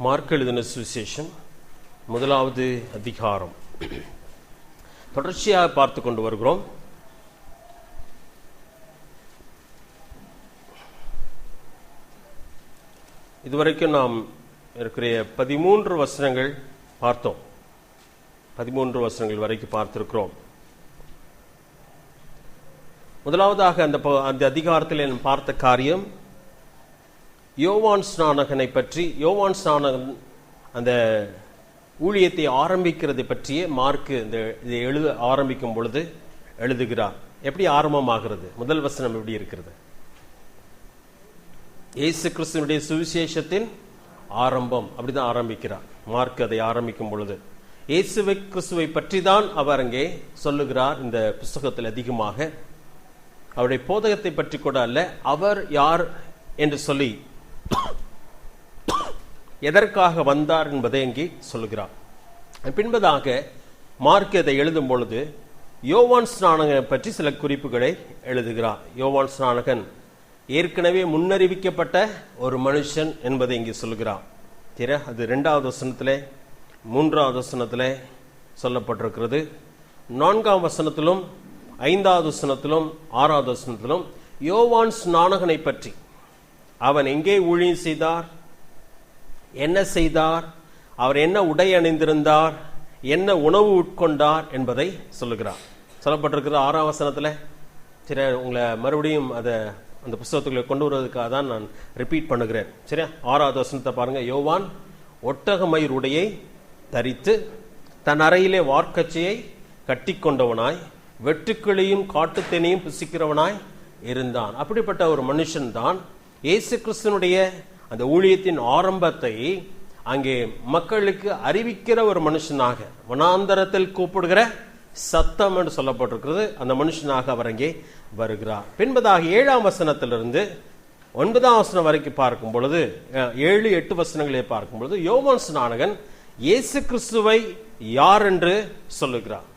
Mark எழுதின சுவிசேஷம் முதலாவது அதிகாரம் தொடர்ச்சியாக பார்த்து கொண்டு வருகிறோம். இதுவரைக்கும் நாம் இருக்கிற 13 வசனங்கள் பார்த்தோம். 13 வசனங்கள் வரைக்கும் பார்த்திருக்கிறோம். முதலாவதாக அந்த அதிகாரத்தில் பார்த்த காரியம் யோவான் ஸ்நானகனை பற்றி. யோவான் ஸ்நானகன் அந்த ஊழியத்தை ஆரம்பிக்கிறது பற்றிய மார்க் இதை எழுத ஆரம்பிக்கும் பொழுது எழுதுகிறார். எப்படி ஆரம்பமாகிறது? முதல் வசனம் எப்படி இருக்கிறது? இயேசு கிறிஸ்துவினுடைய சுவிசேஷத்தின் ஆரம்பம், அப்படிதான் ஆரம்பிக்கிறார் மார்க். அதை ஆரம்பிக்கும் பொழுது இயேசு கிறிஸ்துவை பற்றி தான் அவர் அங்கே சொல்லுகிறார். இந்த புஸ்தகத்தில் அதிகமாக அவருடைய போதகத்தை பற்றி கூட அல்ல, அவர் யார் என்று சொல்லி எதற்காக வந்தார் என்பதை இங்கே சொல்லுகிறார். பின்பதாக மார்க் இதை எழுதும் பொழுது யோவான் ஸ்நானகனை பற்றி சில குறிப்புகளை எழுதுகிறார். யோவான் ஸ்நானகன் ஏற்கனவே முன்னறிவிக்கப்பட்ட ஒரு மனுஷன் என்பதை இங்கே சொல்லுகிறார். அது 2வது வசனத்திலே 3வது வசனத்திலே சொல்லப்பட்டிருக்கிறது. 4ஆம் வசனத்திலும் 5வது வசனத்திலும் 6வது வசனத்திலும் யோவான் ஸ்நானகனை பற்றி, அவன் எங்கே ஊழியம் செய்தார், என்ன செய்தார், அவர் என்ன உடை அணிந்திருந்தார், என்ன உணவு உட்கொண்டார் என்பதை சொல்லுகிறார். சொல்லப்பட்டிருக்கிறது 6ஆம் வசனத்தில். சரி, உங்களை மறுபடியும் அந்த புஸ்தகத்துக்குள்ளே கொண்டு வருவதற்காக தான் நான் ரிப்பீட் பண்ணுகிறேன். சரியா? 6வது வசனத்தை பாருங்க. யோவான் ஒட்டகமயிர் உடையை தரித்து தன் அறையிலே வார்க்கச்சையை கட்டி கொண்டவனாய் வெட்டுக்கிளியும் காட்டுத்தேனையும் புசிக்கிறவனாய் இருந்தான். அப்படிப்பட்ட ஒரு மனுஷன் தான் இயேசு கிறிஸ்துனுடைய அந்த ஊழியத்தின் ஆரம்பத்தை அங்கே மக்களுக்கு அறிவிக்கிற ஒரு மனுஷனாக, வனாந்தரத்தில் கூப்பிடுகிற சத்தம் என்று சொல்லப்பட்டிருக்கிறது, அந்த மனுஷனாக அவர் அங்கே வருகிறார். பின்பதாக 7ஆம் வசனத்திலிருந்து 9ஆம் வசனம் வரைக்கும் பார்க்கும் பொழுது, 7, 8 வசனங்களை பார்க்கும் பொழுது யோவான் ஸ்நானகன் இயேசு கிறிஸ்துவை யார் என்று சொல்லுகிறார்.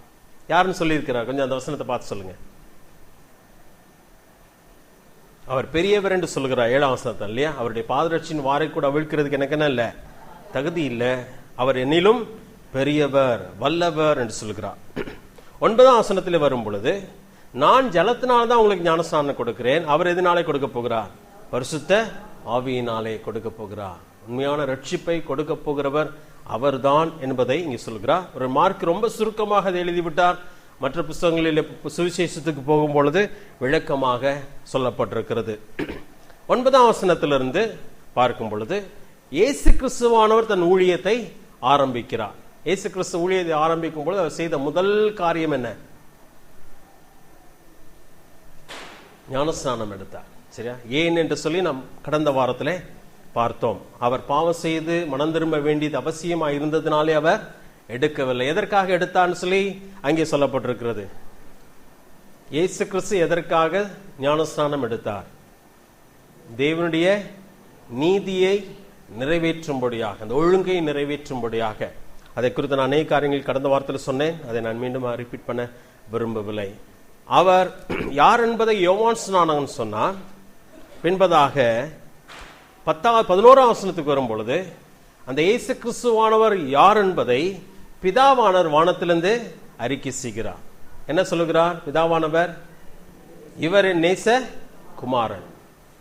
யாருன்னு சொல்லியிருக்கிறார்? கொஞ்சம் அந்த வசனத்தை பார்த்து சொல்லுங்க. அவர் பெரியவர் என்று சொல்லுகிறார் 7ஆம் வசனத்தில், இல்லையா? அவருடைய பாதரட்சியின் வாரை கூட அவிழ்க்கிறதுக்கு எனக்கு என்ன இல்லை, தகுதி இல்லை, அவர் என்னிலும் பெரியவர், வல்லவர் என்று சொல்லுகிறார். 9ஆம் வசனத்தில் வரும் பொழுது, நான் ஜலத்தினால்தான் உங்களுக்கு ஞானஸ்நானம் கொடுக்கிறேன், அவர் எதனாலே கொடுக்க போகிறார்? பரிசுத்த ஆவியினாலே கொடுக்க போகிறார். உண்மையான ரட்சிப்பை கொடுக்க போகிறவர் அவர்தான் என்பதை இங்கே சொல்கிறார். ஒரு மார்க் ரொம்ப சுருக்கமாக அதை எழுதிவிட்டார். மற்ற புஸ்தகங்களில் சுவிசேஷத்துக்கு போகும் பொழுது விளக்கமாக சொல்லப்பட்டிருக்கிறது. 9ஆம் வசனத்திலிருந்து பார்க்கும் பொழுது இயேசு கிறிஸ்துவானவர் தன் ஊழியத்தை ஆரம்பிக்கிறார். இயேசு கிறிஸ்து ஊழியத்தை ஆரம்பிக்கும் பொழுது அவர் செய்த முதல் காரியம் என்ன? ஞானஸ்நானம் எடுத்தார். சரியா? ஏன் என்று சொல்லி நாம் கடந்த வாரத்திலே பார்த்தோம். அவர் பாவம் செய்து மனம் திரும்ப வேண்டியது அவசியமாக இருந்ததுனாலே அவர் எடுக்கவில்லை. எதற்காக எடுத்தான்னு சொல்லி அங்கே சொல்லப்பட்டிருக்கிறது. இயேசு கிறிஸ்து எதற்காக ஞானஸ்நானம் எடுத்தார்? தேவனுடைய நீதியை நிறைவேற்றும்படியாக, அந்த ஒழுங்கை நிறைவேற்றும்படியாக. அதை குறித்து நான் அநேக காரியங்கள் கடந்த வாரத்தில் சொன்னேன், அதை நான் மீண்டும் ரிப்பீட் பண்ண விரும்பவில்லை. அவர் யார் என்பதை யோவான் ஸ்நானகன் சொன்னார். பின்பதாக 11ஆம் வசனத்துக்கு வரும் பொழுது அந்த இயேசு கிறிஸ்துவானவர் யார் என்பதை பிதாவானவர் வானத்திலிருந்து அறிக்கை செய்கிறார். என்ன சொல்லுகிறார் பிதாவானவர்? இவர் என் நேச குமாரன்,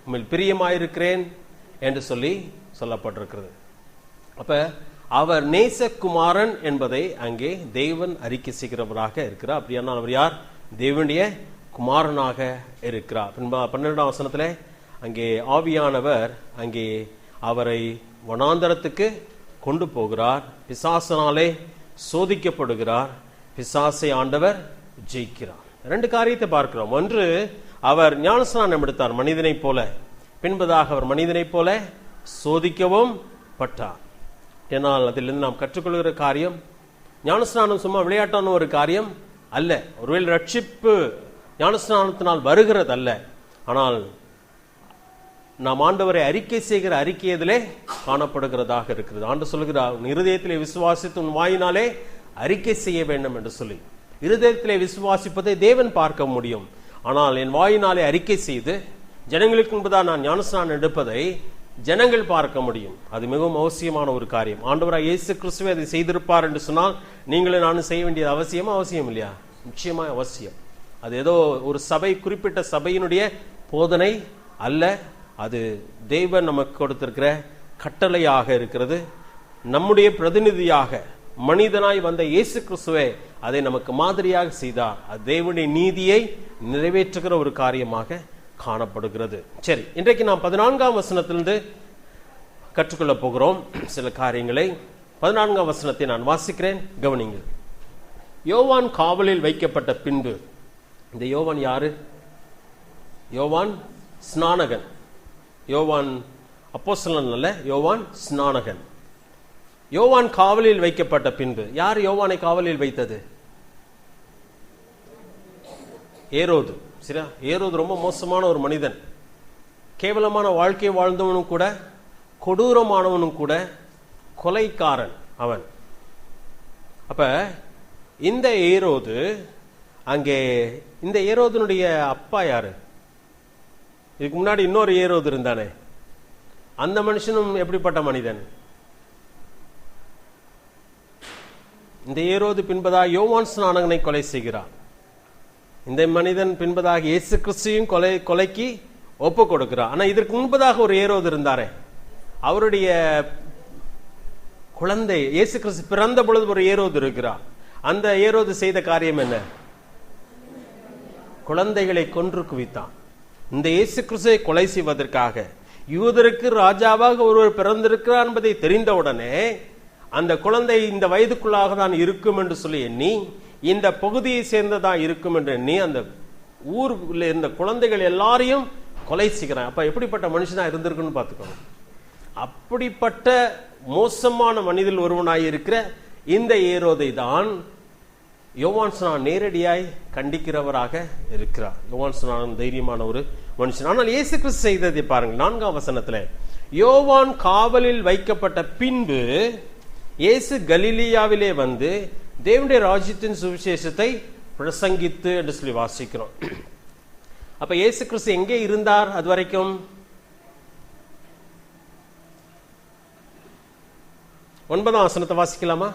உம்மில் பிரியமாயிருக்கிறேன் என்று சொல்லி சொல்லப்பட்டிருக்கிறது. அப்ப அவர் நேசகுமாரன் என்பதை அங்கே தேவன் அறிக்கை செய்கிறவராக இருக்கிறார். அப்படியானால் அவர் யார்? தேவனுடைய குமாரனாக இருக்கிறார். 12ஆம் வசனத்துல அங்கே ஆவியானவர் அங்கே அவரை வனாந்தரத்துக்கு கொண்டு போகிறார். பிசாசனாலே சோதிக்கப்படுகிறார். பிசாசை ஆண்டவர் ஜெயிக்கிறார். 2 காரியத்தை பார்க்கிறோம். ஒன்று, அவர் ஞானஸ்நானம் எடுத்தார் மனிதனை போல. பின்பதாக அவர் மனிதனை போல சோதிக்கவும் பட்டார். ஏனால் அதிலிருந்து நாம் கற்றுக்கொள்கிற காரியம், ஞானஸ்நானம் சும்மா விளையாட்டான ஒரு காரியம் அல்ல. ஒருவேளை ரட்சிப்பு ஞானஸ்நானத்தினால் வருகிறது அல்ல, ஆனால் நாம் ஆண்டவரை அறிக்கை செய்கிற அறிக்கையதிலே காணப்படுகிறதாக இருக்கிறது. ஆண்டவர் சொல்கிறார், இருதயத்திலே விசுவாசித்து உன் வாயினாலே அறிக்கை செய்ய வேண்டும் என்று சொல்லி. இருதயத்திலே விசுவாசிப்பதை தேவன் பார்க்க முடியும். ஆனால் என் வாயினாலே அறிக்கை செய்து ஜனங்களுக்கு முன்பதாக நான் ஞானஸ்நானம் எடுப்பதை ஜனங்கள் பார்க்க முடியும். அது மிகவும் அவசியமான ஒரு காரியம். ஆண்டவராக இயேசு கிறிஸ்துவே அதை செய்திருப்பார் என்று சொன்னால் நீங்களும் நானும் செய்ய வேண்டியது அவசியம் இல்லையா? நிச்சயமா அவசியம். அது ஏதோ ஒரு சபை, குறிப்பிட்ட சபையினுடைய போதனை அல்ல, அது தேவன் நமக்கு கொடுத்திருக்கிற கட்டளையாக இருக்கிறது. நம்முடைய பிரதிநிதியாக மனிதனாய் வந்த இயேசு கிறிஸ்துவே அதை நமக்கு மாதிரியாக செய்தார். அது தேவனுடைய நீதியை நிறைவேற்றுகிற ஒரு காரியமாக காணப்படுகிறது. சரி, இன்றைக்கு நாம் 14ஆம் வசனத்திலிருந்து கற்றுக்கொள்ள போகிறோம் சில காரியங்களை. 14ஆம் வசனத்தை நான் வாசிக்கிறேன், கவனிங்கள். யோவான் காவலில் வைக்கப்பட்ட பின்பு, இந்த யோவான் யாரு? யோவான் ஸ்நானகன். யோவான் அப்போஸ்தலன் அல்ல, யோவான் ஸ்நானகன். யோவான் காவலில் வைக்கப்பட்ட பின்பு, யார் யோவானை காவலில் வைத்தது? ஏரோது. சரியா? ஏரோது ரொம்ப மோசமான ஒரு மனிதன், கேவலமான வாழ்க்கை வாழ்ந்தவனும் கூட, கொடூரமானவனும் கூட, கொலைக்காரன் அவன். அப்ப இந்த ஏரோது, அங்கே இந்த ஏரோதனுடைய அப்பா யாரு? இதுக்கு முன்னாடி இன்னொரு ஏரோது இருந்தானே, அந்த மனுஷனும் எப்படிப்பட்ட மனிதன்? இந்த ஏரோது பின்பதாக யோவான் ஸ்நானகனை கொலை செய்கிறான். இந்த மனிதன் பின்பதாக இயேசு கிறிஸ்துவையும் கொலைக்கு ஒப்பு கொடுக்கிறார். ஆனா இதற்கு முன்பதாக ஒரு ஏரோது இருந்தாரே, அவருடைய குழந்தை இயேசு கிறிஸ்து பிறந்த பொழுது ஒரு ஏரோது இருக்கிறார். அந்த ஏரோது செய்த காரியம் என்ன? குழந்தைகளை கொன்று குவித்தான். இந்த இயேசு கிறிஸ்துவை கொலை செய்வதற்காக, யூதருக்கு ராஜாவாக ஒருவர் பிறந்திருக்கிறார் என்பதை தெரிந்தவுடனே, அந்த குழந்தை இந்த வயதுக்குள்ளாக தான் இருக்கும் என்று சொல்லி எண்ணி, இந்த பகுதியை சேர்ந்ததா இருக்கும் என்று எண்ணி, அந்த ஊருக்குள்ள இருந்த குழந்தைகள் எல்லாரையும் கொலை செய்கிறான். அப்ப எப்படிப்பட்ட மனுஷனா இருந்திருக்குன்னு பார்த்துக்கோங்க. அப்படிப்பட்ட மோசமான மனிதல் ஒருவனாய் இருக்கிற இந்த ஏரோதை தான் யோவான் ஸ்நானன் நேரடியாய் கண்டிக்கிறவராக இருக்கிறார். யோவான் ஸ்நானன் தைரியமான ஒரு மனுஷன். ஆனால் இயேசு கிறிஸ்து செய்ததை பாருங்கள், 4ஆம் வசனத்துல, யோவான் காவலில் வைக்கப்பட்ட பின்பு இயேசு கலிலியாவிலே வந்து தேவனுடைய ராஜ்யத்தின் சுவிசேஷத்தை பிரசங்கித்து என்று சொல்லி வாசிக்கிறோம். அப்ப இயேசு கிறிஸ்து எங்கே இருந்தார் அது வரைக்கும்? 9ஆம் வசனத்தை வாசிக்கலாமா?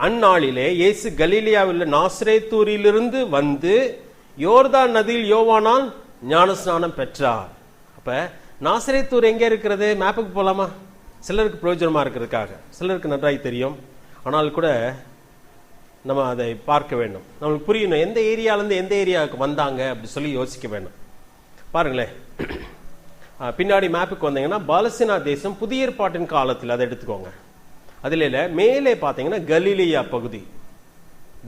அந்நாளிலே இயேசு கலிலியாவில் நாசரேத்தூரிலிருந்து வந்து யோர்தான் நதியில் யோவானால் ஞானஸ்நானம் பெற்றார். அப்ப நாசரேத்தூர் எங்கே இருக்கிறது? மேப்புக்கு போலாமா? சிலருக்கு பிரயோஜனமா இருக்கிறதுக்காக, சிலருக்கு நன்றாய் தெரியும், ஆனால் கூட நம்ம அதை பார்க்க வேண்டும், நம்மளுக்கு புரியணும் எந்த ஏரியாவிலேருந்து எந்த ஏரியாவுக்கு வந்தாங்க அப்படி சொல்லி யோசிக்க வேண்டும். பாருங்களேன், பின்னாடி மேப்புக்கு வந்தீங்கன்னா பாலஸ்தீனா தேசம் புதிய ஏற்பாட்டின் காலத்தில் அதை எடுத்துக்கோங்க. அதில் மேலே பார்த்தீங்கன்னா கலிலேயா பகுதி,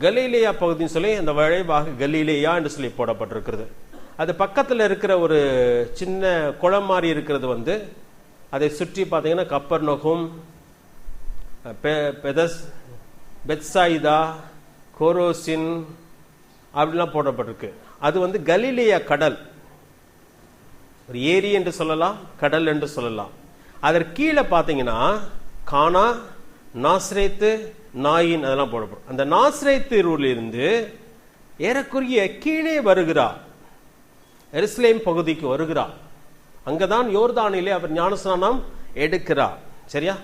கலிலேயா பகுதின்னு சொல்லி அந்த வளைவாக கலிலேயா என்று சொல்லி போடப்பட்டிருக்கிறது. அது பக்கத்தில் இருக்கிற ஒரு சின்ன குளம் மாதிரி இருக்கிறது வந்து, அதை சுற்றி பார்த்தீங்கன்னா கப்பர்நகும், பெத்சாயிதா, கோரோசின் அப்படிலாம் போடப்பட்டிருக்கு. அது வந்து கலிலேயா கடல், ஒரு ஏரி என்று சொல்லலாம், கடல் என்று சொல்லலாம். அதற்கு கீழே பார்த்தீங்கன்னா கானா, நாசரேத்து, நாயின் அதெல்லாம் போடப்படும். அந்த நாசரேத்திலிருந்து ஏறக்குறைய கீழே வருகிறார், எருசலேம் பகுதிக்கு வருகிறார். அங்கதான் யோர்தானிலே அவர் ஞானஸ்நானம் எடுக்கிறார். சரியா?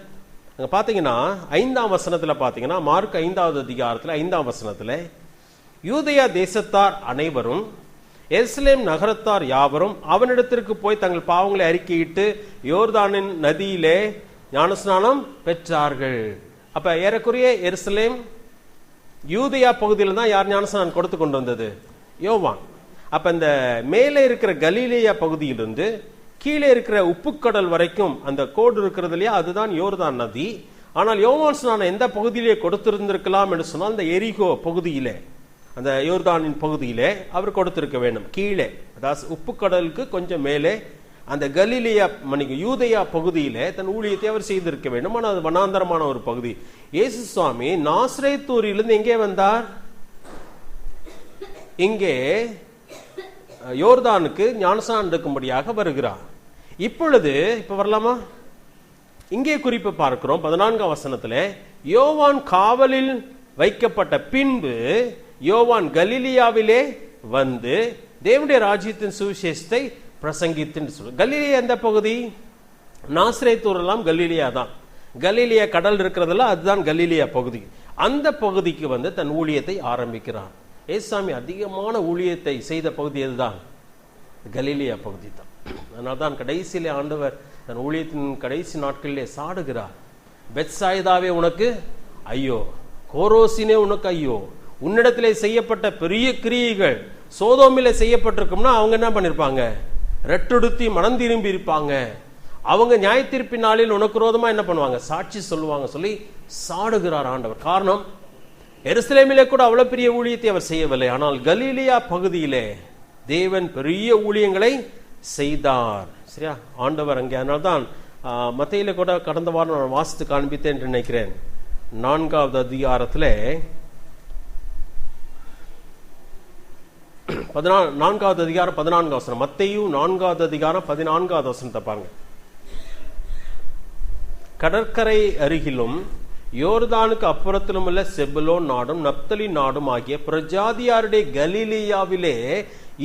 அங்க பாத்தீங்கன்னா 5ஆம் வசனத்துல பாத்தீங்கன்னா, மார்க் 5வது அதிகாரத்துல 5ஆம் வசனத்துல, யூதேயா தேசத்தார் அனைவரும் எருசலேம் நகரத்தார் யாவரும் அவனிடத்திற்கு போய் தங்கள் பாவங்களை அறிக்கையிட்டு யோர்தானின் நதியிலே ஞானஸ்நானம் பெற்றார்கள். அப்ப ஏறக்குறைய எருசலேம் யூதேயா பகுதியில் தான் யார் ஞானஸ்நானம் கொடுத்து கொண்டு வந்தது? யோவான். அப்ப இந்த மேலே இருக்கிற கலிலேயா பகுதியிலிருந்து கீழே இருக்கிற உப்புக்கடல் வரைக்கும் அந்த கோடு இருக்கிறது இல்லையா, அதுதான் யோர்தான் நதி. ஆனால் யோவான் ஸ்நானம் எந்த பகுதியிலே கொடுத்திருந்திருக்கலாம் என்று சொன்னால், அந்த எரிகோ பகுதியிலே, அந்த யோர்தானின் பகுதியிலே அவர் கொடுத்திருக்க வேண்டும். கீழே, அதாவது உப்புக்கடலுக்கு கொஞ்சம் மேலே அந்த கலிலேயா யூதேயா பகுதியிலே தன் ஊழியத்தை அவர் செய்திருக்க வேண்டும். ஆனால் அது வனாந்தரமான ஒரு பகுதி. இயேசு சுவாமி நாசரேத்தூரிலிருந்து எங்கே வந்தார்? இங்கே யோர்தானுக்கு ஞானஸ்நானம் எடுக்கும்படியாக வருகிறார். இப்பொழுது இப்ப வரலாமா? இங்கே குறிப்பு பார்க்கிறோம் 14ஆம் வசனத்திலே, யோவான் காவலில் வைக்கப்பட்ட பின்பு யோவான் கலிலியாவிலே வந்து தேவனுடைய ராஜ்யத்தின் சுவிசேஷத்தை பிரசங்கித்து. கலிலேயா எந்த பகுதி? நாசரேத் ஊரெல்லாம் கலீலியா தான். கலீலியா கடல் இருக்கிறதெல்லாம் அதுதான் கலீலியா பகுதி. அந்த பகுதிக்கு வந்து தன் ஊழியத்தை ஆரம்பிக்கிறார். ஏசாமி அதிகமான ஊழியத்தை செய்த பகுதி எதுதான்? கலீலியா பகுதி தான். அதனால தான் கடைசியிலே ஆண்டவர் தன் ஊழியத்தின் கடைசி நாட்களிலே சாடுகிறார். பெத்சாயிதாவே உனக்கு ஐயோ, கோரோசினே உனக்கு ஐயோ, உன்னிடத்திலே செய்யப்பட்ட பெரிய கிரியைகள் சோதோமிலே செய்யப்பட்டிருக்கும்னா அவங்க என்ன பண்ணிருப்பாங்க? ரெட்டெடுத்தி மனம் திரும்பி இருப்பாங்க. அவங்க நியாய தீர்ப்பின் நாளில் உனக்கு விரோதமா என்ன பண்ணுவாங்க? சாட்சி சொல்லுவாங்க சொல்லி சாடுகிறார் ஆண்டவர். காரணம், எருசலேமிலே கூட அவ்வளவு பெரிய ஊழியத்தை அவர் செய்யவில்லை. ஆனால் கலீலியா பகுதியிலே தேவன் பெரிய ஊழியங்களை செய்தார். சரியா? ஆண்டவர் அங்கே. அதனால்தான் மத்தேயுல கூட கடந்த வாரம் நான் வாசித்து காண்பித்தேன் என்று நினைக்கிறேன். 4வது அதிகாரத்திலே 4வது அதிகாரம் 14வது வசனம். மத்தேயு 4வது அதிகாரம் 14வது வசனத்தை பாருங்க. கடற்கரை அருகிலும் யோர்தானுக்கு அப்புறத்திலும் உள்ள செபுலோன் நாடும் நப்தலி நாடும் ஆகிய பிரஜாதியாருடைய கலீலியாவிலே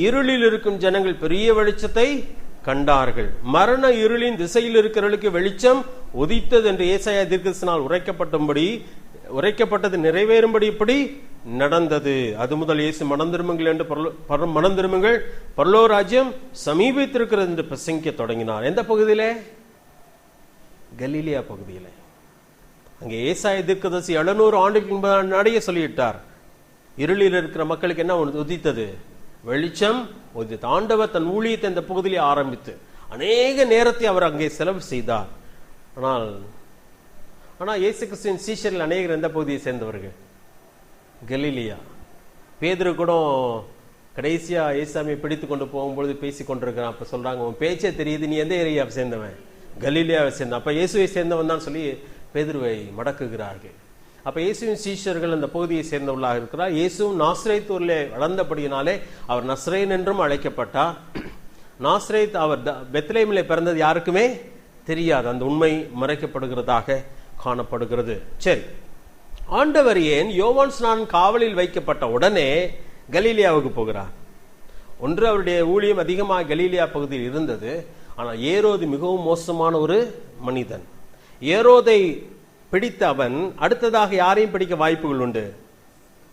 இருளில் இருக்கும் ஜனங்கள் பெரிய வெளிச்சத்தை கண்டார்கள். மரண இருளின் திசையில் இருக்கிறவர்களுக்கு வெளிச்சம் உதித்தது என்று ஏசாயா தீர்க்கதரிசியால் உரைக்கப்பட்டது நிறைவேறும்படி இப்படி நடந்தது. அது முதல் இயேசு மனம் திரும்புங்கள் என்று மனம் திரும்புங்கள், பரலோக ராஜ்யம் சமீபித்திருக்கிறது என்று பிரசங்கிக்க தொடங்கினார். எந்த பகுதியிலே? கலீலியா பகுதியில. அங்கே ஏசாயா தீர்க்கதரிசி 700 ஆண்டுக்கு முன்னாடியே சொல்லிவிட்டார், இருளில் இருக்கிற மக்களுக்கு என்ன உதித்தது? வெளிச்சம் உதித்தது. ஆண்டவர் தன் ஊழியத்தை இந்த பகுதியிலே ஆரம்பித்து அநேக நேரத்தை அவர் அங்கே செலவு செய்தார். ஆனால் இயேசு கிறிஸ்துவின் சீஷர்கள் அநேகர் எந்த பகுதியை சேர்ந்தவர்கள்? கலீலியா. பேதுரு கூட கடைசியா ஏசாமியை பிடித்து கொண்டு போகும்பொழுது பேசி கொண்டிருக்கிறான். அப்ப சொல்றாங்க, உன் பேச்சே தெரியுது, நீ எந்த ஏரியாவை சேர்ந்தவன்? கலீலியாவை சேர்ந்த. அப்ப இயேசுவை சேர்ந்தவன் தான் சொல்லி பேதுருவை மடக்குகிறார்கள். அப்ப இயேசுவின் சீஷர்கள் அந்த பகுதியை சேர்ந்தவர்களாக இருக்கிறார். இயேசுவும் நாசரேத் ஊரிலே வளர்ந்தபடியினாலே அவர் நஸ்ரேன் என்றும் அழைக்கப்பட்டார். நாசரேத் அவர் பெத்லெஹேமிலே பிறந்தது யாருக்குமே தெரியாது. அந்த உண்மை மறைக்கப்படுகிறதாக காணப்படுகிறது. சரி, ஆண்டவர் ஏன் யோவான் ஸ்நானன் காவலில் வைக்கப்பட்ட உடனே கலீலியாவுக்கு போகிறார்? ஒன்று, அவருடைய ஊழியம் அதிகமாக கலீலியா பகுதியில் இருந்தது. ஆனால் ஏரோது மிகவும் மோசமான ஒரு மனிதன். ஏரோதை பிடித்த அவன் அடுத்ததாக யாரையும் பிடிக்க வாய்ப்புகள் உண்டு.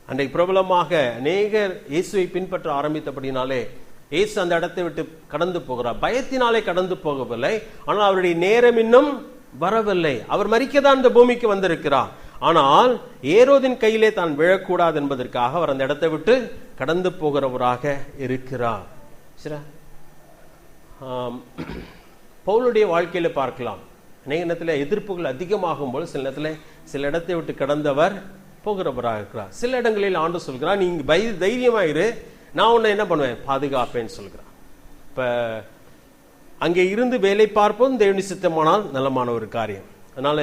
அன்றைக்கு பிரபலமாக அநேகர் இயேசுவை பின்பற்ற ஆரம்பித்தபடினாலே இயேசு அந்த இடத்தை விட்டு கடந்து போகிறார். பயத்தினாலே கடந்து போகவில்லை, ஆனால் அவருடைய நேரம் இன்னும் வரவில்லை. அவர் மரிக்கதான் இந்த பூமிக்கு வந்திருக்கிறார். ஆனால் ஏரோதின் கையிலே தான் விழக்கூடாது என்பதற்காக அவர் அந்த இடத்தை விட்டு கடந்து போகிறவராக இருக்கிறார். சரி, பவுலுடைய வாழ்க்கையில பார்க்கலாம். அநேக நேரத்தில் எதிர்ப்புகள் அதிகமாகும் போது சில இடத்தை விட்டு கடந்தவர் போகிறவராக இருக்கிறார். சில இடங்களில் ஆண்டு சொல்கிறார், நீங்க தைரியமாயிரு, நான் உன்னை என்ன பண்ணுவேன், பாதுகாப்பேன்னு சொல்கிறார். இப்ப அங்கே இருந்து வேலை பார்ப்பதும் தேவனுடைய சித்தமானால் நலமான ஒரு காரியம். அதனால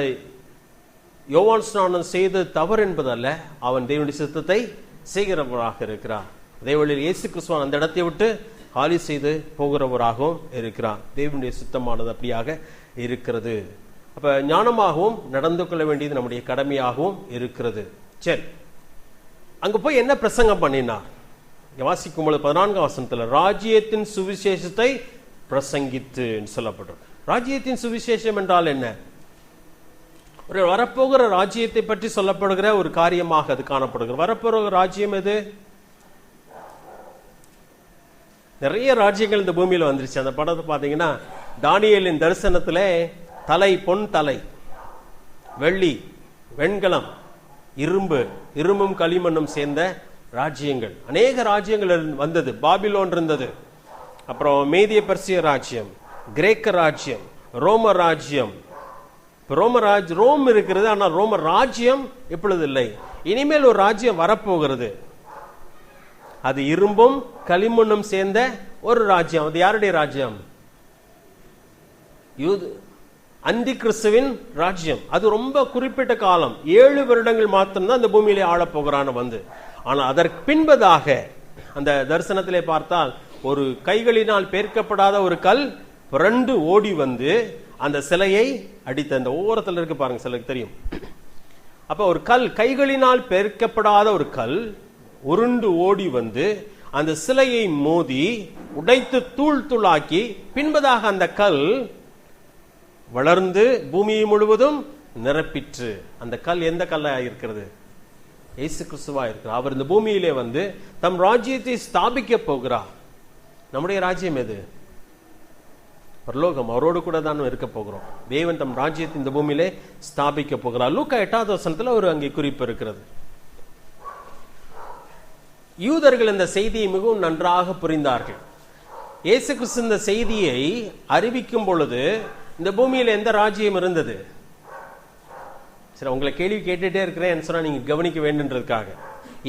யோவான் ஸ்நானன் செய்த தவறு என்பதல்ல, அவன் தேவனுடைய சித்தத்தை செய்கிறவராக இருக்கிறார். அதே வழியில் இயேசு கிறிஸ்துவான் அந்த இடத்தை விட்டு காலி செய்து போகிறவராகவும் இருக்கிறார். தேவனுடைய சித்தமானது அப்படியாக இருக்கிறது. அப்ப ஞானமாகவும் நடந்து கொள்ள வேண்டியது நம்முடைய கடமையாகவும் இருக்கிறது. சரி, அங்க போய் என்ன பிரசங்கம் பண்ணினார்? வாசிக்கும் பொழுது 14ஆம் வசனத்துல ராஜ்யத்தின் சுவிசேஷத்தை பிரசங்கித்து சொல்லப்படும். ராஜ்யத்தின் சுவிசேஷம் என்றால் என்ன? ஒரு வரப்போகிற ராஜ்யத்தை பற்றி சொல்லப்படுகிற ஒரு காரியமாக அது காணப்படுகிறது. வரப்போகிற ராஜ்யம் எது? நிறைய ராஜ்யங்கள் இந்த பூமியில வந்துருச்சு. அந்த படத்தை பாத்தீங்கன்னா தானியேலின் தரிசனத்துல தலை, பொன் தலை, வெள்ளி, வெண்கலம், இரும்பும் களிமண்ணும் சேர்ந்த ராஜ்யங்கள், அநேக ராஜ்யங்கள் வந்தது. பாபிலோன் இருந்தது, அப்புறம் மேதிய பெர்சிய ராஜ்யம், கிரேக்க ராஜ்யம், ரோம ராஜ்யம். ரோம் இருக்கிறது, ஆனால் ரோம ராஜ்யம் இப்பொழுது இல்லை. இனிமேல் ஒரு ராஜ்யம் வரப்போகிறது. அது இரும்பும் களிமண்ணும் சேர்ந்த ஒரு ராஜ்யம். அது யாருடைய ராஜ்யம்? அந்தி கிறிஸ்துவின் ராஜ்யம். அது ரொம்ப குறிப்பிட்ட காலம், 7 வருடங்கள் மாத்திரம்தான் அந்த பூமியிலே ஆளப்போகிறான்னு வந்து. ஆனால் அதற்கு பின்பதாக அந்த தரிசனத்திலே பார்த்தால் ஒரு கைகளினால் பேர்க்கப்படாத ஒரு கல் புரண்டு ஓடி வந்து அந்த சிலையை அடித்த அந்த ஓரத்தில் இருக்கு பாருங்க, சிலைக்கு தெரியும். அப்ப ஒரு கல், கைகளினால் பேர்க்கப்படாத ஒரு கல் உருண்டு ஓடி வந்து அந்த சிலையை மோதி உடைத்து தூள் தூளாக்கி, பின்பதாக அந்த கல் வளர்ந்து பூமியை முழுவதும் நிரப்பிற்று. அந்த கல் எந்த கல்லா இருக்கிறது? இயேசு கிறிஸ்துவா இருக்கிறார். அவர் இந்த பூமியிலே வந்து தம் ராஜ்யத்தை ஸ்தாபிக்க போகிறார். நம்முடைய ராஜ்யம் எது? பரலோகம். அவரோடு கூட தான் இருக்க போகிறோம். தேவன் தம் ராஜ்யத்தை இந்த பூமியிலே ஸ்தாபிக்க போகிறார். லூக்கா 8வது வசனத்துல ஒரு அங்கே குறிப்பு இருக்கிறது. யூதர்கள் இந்த செய்தியை மிகவும் நன்றாக புரிந்தார்கள். இயேசு கிறிஸ்து இந்த செய்தியை அறிவிக்கும் பொழுது இந்த பூமியில எந்த ராஜ்யம் இருந்தது? சரி, உங்களை கேள்வி கேட்டுட்டே இருக்கிறேன் சொன்னா நீங்க கவனிக்க வேண்டும்ன்றதுக்காக.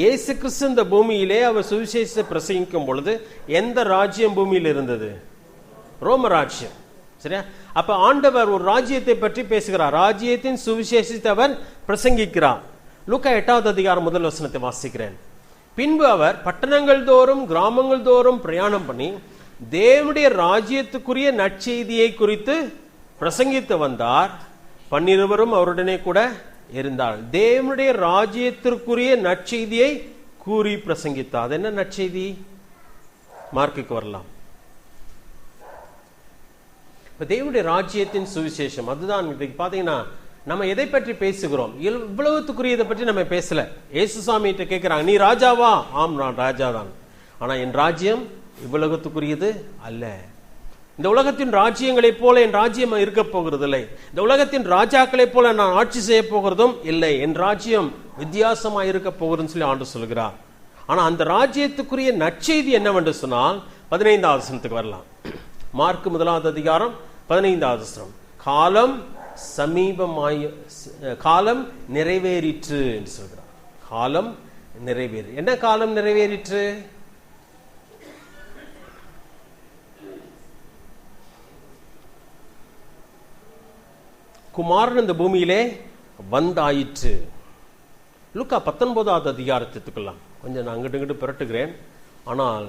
இயேசு கிறிஸ்து இந்த பூமியிலே அவர் சுவிசேஷத்தை பிரசங்கிக்கும் பொழுது எந்த ராஜ்யம் பூமியில் இருந்தது? ரோம ராஜ்யம். சரியா? அப்ப ஆண்டவர் ஒரு ராஜ்யத்தை பற்றி பேசுகிறார். ராஜ்யத்தின் சுவிசேஷத்தை அவர் பிரசங்கிக்கிறார். லூக்கா 8வது அதிகாரம் முதல் வசனத்தை வாசிக்கிறேன். பின்பு அவர் பட்டணங்கள் தோறும் கிராமங்கள் தோறும் பிரயாணம் பண்ணி தேவனுடைய ராஜ்யத்துக்குரிய நற்செய்தியை குறித்து பிரசங்கித்து வந்தார். 12 அவருடனே கூட இருந்தார். தேவனுடைய ராஜ்யத்திற்குரிய நற்செய்தியை கூறி பிரசங்கித்தார். அது என்ன நற்செய்தி? மார்க்குக்கு வரலாம். தேவனுடைய ராஜ்யத்தின் சுவிசேஷம் அதுதான். பாத்தீங்கன்னா நம்ம எதை பற்றி பேசுகிறோம்? இவ்வளவுக்குரியதை பற்றி நம்ம பேசல. இயேசுசாமி கிட்ட கேட்கிறாங்க, நீ ராஜாவா? ஆம், நான் ராஜா தான். ஆனா என் ராஜ்யம் இவ்வுலகத்துக்குரியது அல்ல. இந்த உலகத்தின் ராஜ்யங்களைப் போல என் ராஜ்யம் இருக்க போகிறது இல்லை. இந்த உலகத்தின் ராஜாக்களைப் போல நான் ஆட்சி செய்ய போகிறதும் இல்லை. என் ராஜ்யம் வித்தியாசமா இருக்க போகிறதுன்னு சொல்லி ஆண்டு சொல்கிறார். ஆனா அந்த ராஜ்யத்துக்குரிய நற்செய்தி என்னவென்று சொன்னால் 15வது வசனத்துக்கு வரலாம். மார்க் 1வது அதிகாரம் 15வது வசனம். காலம் சமீபமாய், காலம் நிறைவேறிற்று என்று சொல்கிறார். காலம் நிறைவேறி. என்ன காலம் நிறைவேறிற்று? குமாரன் இந்த பூமியிலே வந்தாயிற்று. லூக்கா 19வது அதிகாரத்துக்குலாம் கொஞ்சம் நான் அங்கிட்டு இங்கிட்டு புரட்டுகிறேன். ஆனால்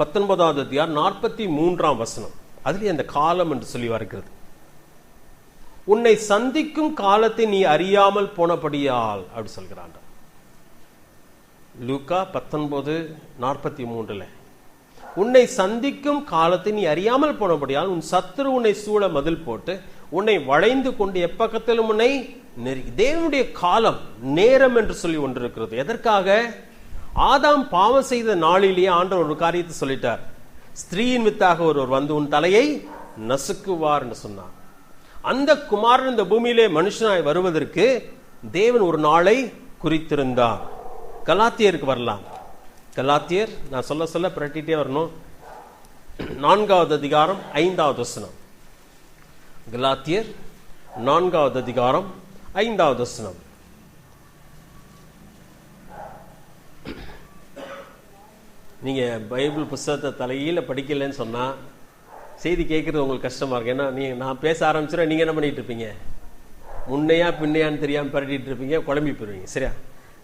19வது அதிகாரம் 43ஆம் வசனம். அதுல அந்த காலம் என்று சொல்லி வருகிறது. உன்னை சந்திக்கும் காலத்தை நீ அறியாமல் போனபடியால் அப்படி சொல்கிறான். லூக்கா 19:43 உன்னை சந்திக்கும் காலத்தை நீ அறியாமல் போனபடியால் உன் சத்துரு உன்னை சூழ மதில் போட்டு உன்னை வளைந்து கொண்டு எப்பக்கத்திலும் உன்னை நெருங்கி. தேவனுடைய காலம், நேரம் என்று சொல்லி ஒன்று இருக்கிறது. எதற்காக? ஆதாம் பாவம் செய்த நாளிலேயே ஆண்டவர் ஒரு காரியத்தை சொல்லிட்டார். ஸ்திரீயின் வித்தாக ஒருவர் வந்து உன் தலையை நசுக்குவார் என்று சொன்னார். அந்த குமாரன் இந்த பூமியிலே மனுஷனாய் வருவதற்கு தேவன் ஒரு நாளை குறித்திருந்தார். கலாத்தியருக்கு வரலாம். கலாத்தியர் நான் சொல்ல சொல்ல பிரட்டிட்டே வரணும். 4வது அதிகாரம் 5வது வசனம். கலாத்தியர் 4வது அதிகாரம் 5வது வசனம். நீங்க பைபிள் புத்தகத்தை தலையில படிக்கலன்னு சொன்னா செய்தி கேட்கறது உங்களுக்கு கஷ்டமா இருக்கு. ஏன்னா நான் பேச ஆரம்பிச்சுறேன், நீங்க என்ன பண்ணிட்டு இருப்பீங்க? முன்னையா பின்னையான்னு தெரியாம பரட்டிட்டு இருப்பீங்க, குழம்பி போயிருவீங்க. சரியா?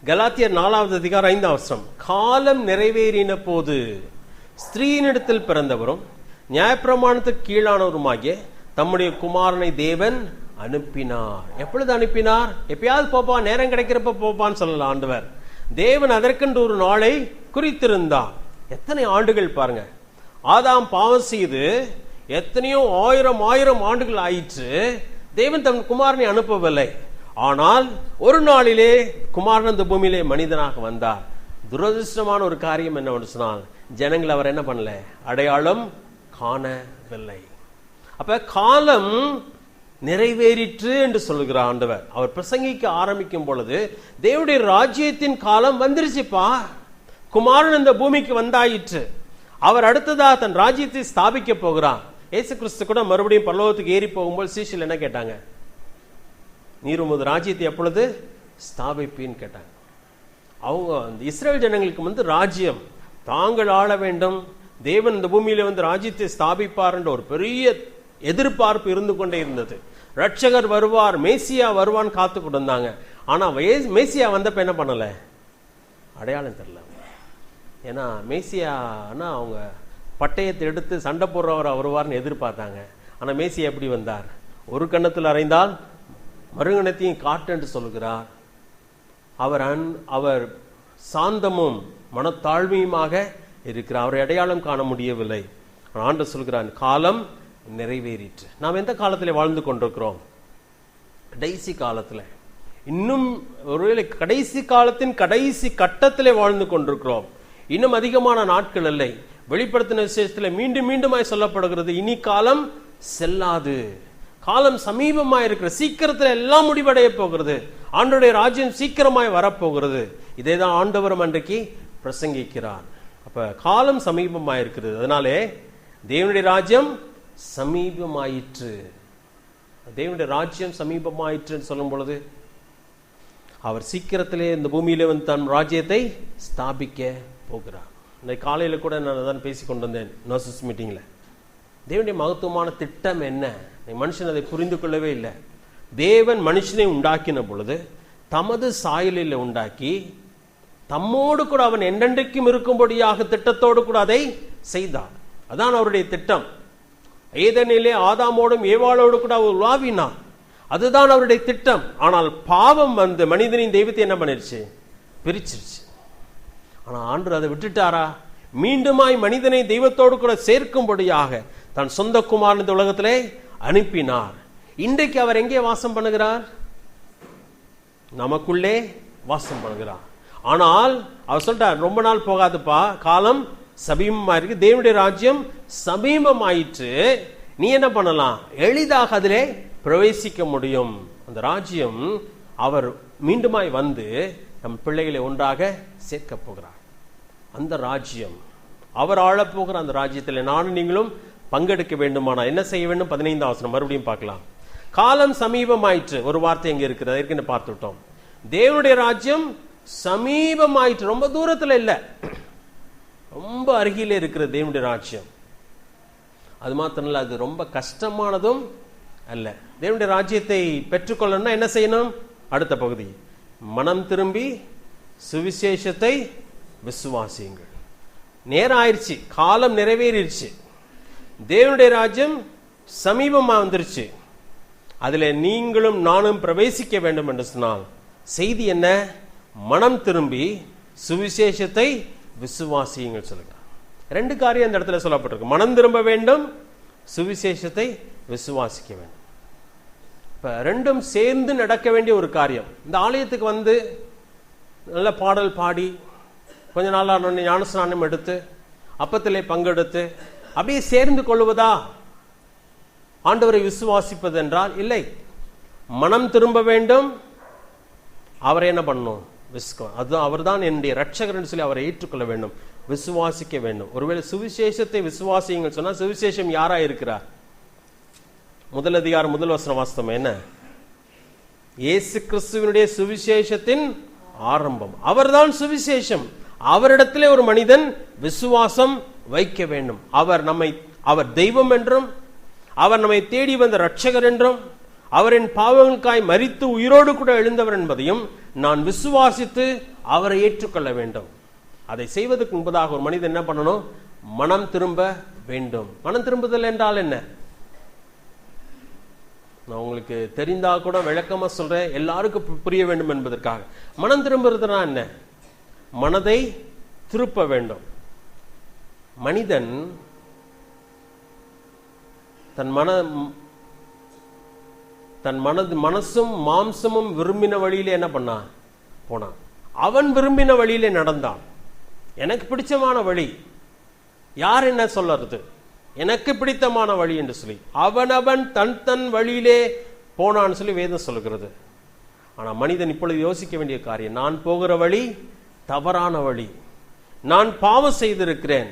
கலாத்தியர் 4வது அதிகாரம் 5வது வசனம். காலம் நிறைவேறின போது ஸ்திரீனிடத்தில் பிறந்தவரும் நியாயப்பிரமாணத்துக்கு கீழானவருமாகிய தம்முடைய குமாரனை தேவன் அனுப்பினார். எப்பொழுது அனுப்பினார்? எப்பயாவது போப்பான், நேரம் கிடைக்கிறப்ப போப்பான்னு சொல்லலாம் ஆண்டவர். தேவன் அதற்கென்று ஒரு நாளை குறித்திருந்தார். எத்தனை ஆண்டுகள் பாருங்க. ஆதாம் பாவம் செய்து எத்தனையோ ஆயிரம் ஆண்டுகள் ஆயிற்று. தேவன் தன் குமாரனை அனுப்பவில்லை. ஆனால் ஒரு நாளிலே குமாரன் இந்த பூமியிலே மனிதனாக வந்தார். துரதிருஷ்டமான ஒரு காரியம் என்னவென்று சொன்னால், ஜனங்கள் அவர் என்ன பண்ணல, அடையாளம் காணவில்லை. அப்ப காலம் நிறைவேறிற்று என்று சொல்லுகிறார் ஆண்டவர். அவர் பிரசங்கிக்க ஆரம்பிக்கும் பொழுது தேவனுடைய ராஜ்யத்தின் காலம் வந்துருச்சுப்பா. குமாரன் இந்த பூமிக்கு வந்தாயிற்று. அவர் அடுத்ததா தன் ராஜ்யத்தை ஸ்தாபிக்க போகிறார். இயேசு கிறிஸ்து கூட மறுபடியும் பரலோகத்துக்கு ஏறி போகும்போது சீஷர்கள் என்ன கேட்டாங்க? நீர் உமது ராஜ்யத்தை எப்பொழுது ஸ்தாபிப்பீன்னு கேட்டாங்க. அவங்க இஸ்ரேல் ஜனங்களுக்கு ராஜ்யம் தாங்கள் ஆள வேண்டும், தேவன் இந்த பூமியில ராஜ்யத்தை ஸ்தாபிப்பார் என்ற ஒரு பெரிய எதிர்பார்ப்பு இருந்து கொண்டே இருந்தது. ரட்சகர் வருவார், மேசியா வருவான்னு காத்து கொண்டிருந்தாங்க. ஆனா மேசியா வந்தப்ப என்ன பண்ணல, அடையாளம் தெரியல. ஏன்னா மேசியானா அவங்க பட்டயத்தை எடுத்து சண்டை போடுறவர் வருவார்னு எதிர்பார்த்தாங்க. ஆனா மேசியா எப்படி வந்தார்? ஒரு கண்ணத்தில் அறைந்தால் மறுகணத்தையும் காட்டு என்று சொல்கிறார். அவர் சாந்தமும் மனத்தாழ்மையுமாக இருக்கிறார். அவரை அடையாளம் காண முடியவில்லை. ஆண்டவர் சொல்கிறான், காலம் நிறைவேறிற்று. நாம் எந்த காலத்திலே வாழ்ந்து கொண்டிருக்கிறோம்? கடைசி காலத்துல. இன்னும் ஒருவேளை கடைசி காலத்தின் கடைசி கட்டத்திலே வாழ்ந்து கொண்டிருக்கிறோம். இன்னும் அதிகமான நாட்கள் இல்லை. வெளிப்படுத்தின விசேஷத்தில் மீண்டும் மீண்டுமாய் சொல்லப்படுகிறது, இனி காலம் செல்லாது, காலம் சமீபமாய் இருக்கிற, சீக்கிரத்தில் எல்லாம் முடிவடைய போகிறது, ஆண்டவருடைய ராஜ்யம் சீக்கிரமாய் வரப்போகிறது. இதே தான் ஆண்டவரும் அன்றைக்கு பிரசங்கிக்கிறார். அப்ப காலம் சமீபமாய் இருக்கிறது. அதனாலே தேவனுடைய ராஜ்யம் சமீபமாயிற்று. தேவனுடைய ராஜ்யம் சமீபமாயிற்று சொல்லும் பொழுது அவர் சீக்கிரத்திலே இந்த பூமியிலே வந்து தன் ராஜ்யத்தை ஸ்தாபிக்க போகிறார். இன்னைக்கு காலையில் கூட நான் தான் பேசி கொண்டு வந்தேன் நர்சஸ் மீட்டிங்ல. தேவனுடைய மகத்துவமான திட்டம் என்ன? மனுஷன் அதை புரிந்து கொள்ளவே இல்லை. தேவன் மனுஷனை உண்டாக்கின பொழுது தமது சாயலில் உண்டாக்கி தம்மோடு கூட அவன் என்றென்றைக்கும் இருக்கும்படியாக திட்டத்தோடு கூட அதை செய்தார். அதான் அவருடைய திட்டம். ஏதெனிலே ஆதாமோடும் ஏவாளோடு கூட அவர் உலாவினார். அதுதான் அவருடைய திட்டம். ஆனால் பாவம் வந்து மனிதனின் தெய்வத்தை என்ன பண்ணிருச்சு? பிரிச்சிருச்சு. ஆனா ஆண்டவர் அதை விட்டுட்டாரா? மீண்டுமாய் மனிதனை தெய்வத்தோடு கூட சேர்க்கும்படியாக தன் சொந்த குமாரன் இந்த உலகத்திலே அனுப்பினார். இன்றைக்கு அவர் எங்கே வாசம் பண்ணுகிறார்? நமக்குள்ளே வாசம் பண்ணுகிறார். ஆனால் அவர் சொல்றார், ரொம்ப நாள் போகாதுப்பா, காலம் சமீபமா இருக்கு, தேவனுடைய ராஜ்யம் சமீபமாயிற்று, நீ என்ன பண்ணலாம்? எளிதாக அதிலே பிரவேசிக்க முடியும். அந்த ராஜ்யம் அவர் மீண்டுமாய் வந்து நம் பிள்ளைகளை ஒன்றாக சேர்க்க போகிறார். அந்த ராஜ்யம் அவர் ஆளப்போகிற அந்த ராஜ்யத்தில் நானும் நீங்களும் பங்கெடுக்க வேண்டுமானா என்ன செய்ய வேண்டும்? 15ஆம் வசனம் மறுபடியும் பார்க்கலாம். காலம் சமீபமாயிற்று. ஒரு வார்த்தை எங்க இருக்கிறது? ஏற்கனவே பார்த்துட்டோம். தேவனுடைய ராஜ்யம் சமீபமாயிற்று. ரொம்ப தூரத்தில் இல்லை, ரொம்ப அருகிலே இருக்கிற தேவனுடைய ராஜ்யம். அது மாத்திரம் இல்ல, அது ரொம்ப கஷ்டமானதும் அல்ல. தேவனுடைய ராஜ்யத்தை பெற்றுக்கொள்ளணும்னா என்ன செய்யணும்? அடுத்த பகுதி, மனம் திரும்பி சுவிசேஷத்தை விசுவாசியுங்கள். நேரம் ஆயிடுச்சு, காலம் நிறைவேறிடுச்சு, தேவனுடைய ராஜ்யம் சமீபமா வந்துருச்சு. அதுல நீங்களும் நானும் பிரவேசிக்க வேண்டும் என்று சொன்னால் செய்தி என்ன? மனம் திரும்பி சுவிசேஷத்தை விசுவாசியுங்கள் சொல்லுங்க. ரெண்டு காரியம் அந்த இடத்துல சொல்லப்பட்டிருக்கு. மனம் திரும்ப வேண்டும், சுவிசேஷத்தை விசுவாசிக்க வேண்டும். இப்ப ரெண்டும் சேர்ந்து நடக்க வேண்டிய ஒரு காரியம். இந்த ஆலயத்துக்கு வந்து நல்ல பாடல் பாடி கொஞ்ச நாள் ஞானஸ்நானம் எடுத்து அப்பத்திலே பங்கெடுத்து அப்படியே சேர்ந்து கொள்வதா ஆண்டவரை விசுவாசிப்பது என்றால் இல்லை. மனம் திரும்ப வேண்டும், அவரை என்ன பண்ணணும்? அதுதான் அவர்தான் என்னுடைய ரட்சகர் என்று சொல்லி அவரை ஏற்றுக்கொள்ள வேண்டும், விசுவாசிக்க வேண்டும். ஒருவேளை சுவிசேஷத்தை விசுவாசிங்கள் சொன்னா சுவிசேஷம் யாரா இருக்கிறார்? முதல் அதிகாரம் முதல் வசனம் வாஸ்தவம் என்ன? இயேசு கிறிஸ்துவினுடைய சுவிசேஷத்தின் ஆரம்பம். அவர்தான் சுவிசேஷம். அவரிடத்திலே ஒரு மனிதன் விசுவாசம் வைக்க வேண்டும். அவர் தெய்வம் என்றும், அவர் நம்மை தேடி வந்த ரட்சகர் என்றும், அவரின் பாவங்களுக்காய் மரித்து உயிரோடு கூட எழுந்தவர் என்பதையும் நான் விசுவாசித்து அவரை ஏற்றுக்கொள்ள வேண்டும். அதை செய்வதற்கு முன்பதாக ஒரு மனிதன் என்ன பண்ணணும்? மனம் திரும்ப வேண்டும். மனம் திரும்புதல் என்றால் என்ன? நான் உங்களுக்கு தெரிந்தா கூட விளக்கமா சொல்றேன், எல்லாருக்கும் புரிய வேண்டும் என்பதற்காக. மனம் திரும்புறதுனா என்ன? மனதை திருப்ப வேண்டும். மனிதன் தன் மனசும் மாம்சமும் விரும்பின வழியிலே என்ன பண்ணான்? போனான். அவன் விரும்பின வழியிலே நடந்தான். எனக்கு பிடிச்சமான வழி. யார் என்ன சொல்றது? எனக்கு பிடித்தமான வழி என்று சொல்லி அவனவன் தன் வழியிலே போனான்னு சொல்லி வேதம் சொல்லுகிறது. ஆனா மனிதன் இப்பொழுது யோசிக்க வேண்டிய காரியம், நான் போகிற வழி தவறான வழி, நான் பாவம் செய்திருக்கிறேன்,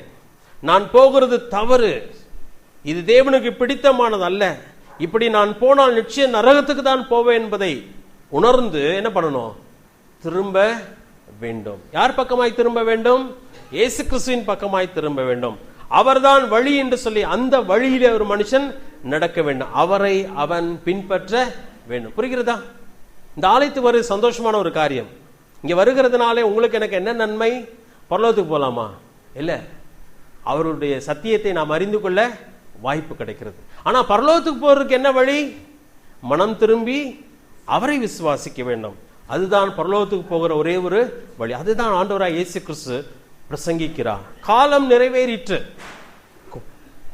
நான் போகிறது தவறு, இது தேவனுக்கு பிடித்தமானது அல்ல, இப்படி நான் போனால் நிச்சயம் நரகத்துக்கு தான் போவேன் என்பதை உணர்ந்து என்ன பண்ணணும்? திரும்ப வேண்டும். யார் பக்கமாய் திரும்ப வேண்டும்? இயேசு கிறிஸ்துவின் பக்கமாய் திரும்ப வேண்டும். அவர்தான் வழி என்று சொல்லி அந்த வழியிலே ஒரு மனுஷன் நடக்க வேண்டும். அவரை அவன் பின்பற்ற வேண்டும். புரிகிறதா? இந்த ஆலயத்துக்கு வருது சந்தோஷமான ஒரு காரியம். இங்க வருகிறதுனாலே உங்களுக்கு எனக்கு என்ன நன்மை? பரலோகத்துக்கு போலாமா? இல்ல, அவருடைய சத்தியத்தை நாம் அறிந்து கொள்ள வாய்ப்பு கிடைக்கிறது. ஆனா பரலோகத்துக்கு போறதுக்கு என்ன வழி? மனம் திரும்பி அவரை விசுவாசிக்க வேண்டும். அதுதான் பரலோகத்துக்கு போகிற ஒரே ஒரு வழி. அதுதான் ஆண்டவராய் இயேசு கிறிஸ்து பிரசங்கிக்கிறார். காலம் நிறைவேறிற்று,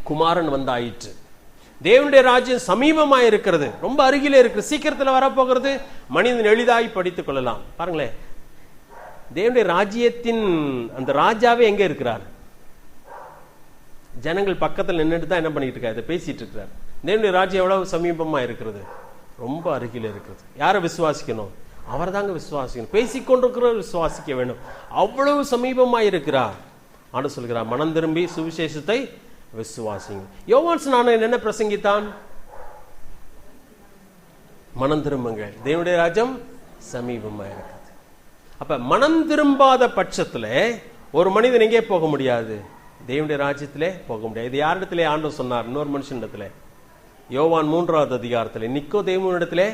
குமாரன் வந்தாயிற்று, தேவனுடைய ராஜ்யம் சமீபமாய் இருக்கிறது, ரொம்ப அருகிலே இருக்கு, சீக்கிரத்தில் வரப்போகிறது, மனிதன் எளிதாய் படித்துக் கொள்ளலாம். பாருங்களேன், தேவனுடைய ராஜ்யத்தின் அந்த ராஜாவே எங்க இருக்கிறார்? ஜனங்கள் பக்கத்தில் நின்றுட்டு தான் என்ன பண்ணிட்டு இருக்காரு? பேசிட்டு இருக்கிறார். தேவனுடைய ராஜ்யம் எவ்வளவு சமீபமா இருக்கிறது? ரொம்ப அருகில் இருக்கிறது. யாரை விசுவாசிக்கணும்? அவர் தாங்க விசுவாசிக்கணும். பேசிக்கொண்டிருக்கிற விசுவாசிக்க வேண்டும். அவ்வளவு சமீபமா இருக்கிறார். ஆண்டு சொல்கிறார், மனம் திரும்பி சுவிசேஷத்தை விசுவாசிங்க. யோவான் ஸ்நானகன் என்ன பிரசங்கித்தான்? மனம் திரும்புங்கள், தேவனுடைய ராஜ்யம் சமீபமா இருக்கிறது. அப்ப மனம் திரும்பாத பட்சத்துல ஒரு மனிதன் எங்கே போக முடியாது? தேவனுடைய ராஜ்யத்திலே போக முடியாது. இது யாரிடத்திலே ஆண்டவர் சொன்னார்? இன்னொரு மனுஷனிடத்திலே, யோவான் 3வது அதிகாரத்திலே நிக்கோதேமுவினிடத்திலே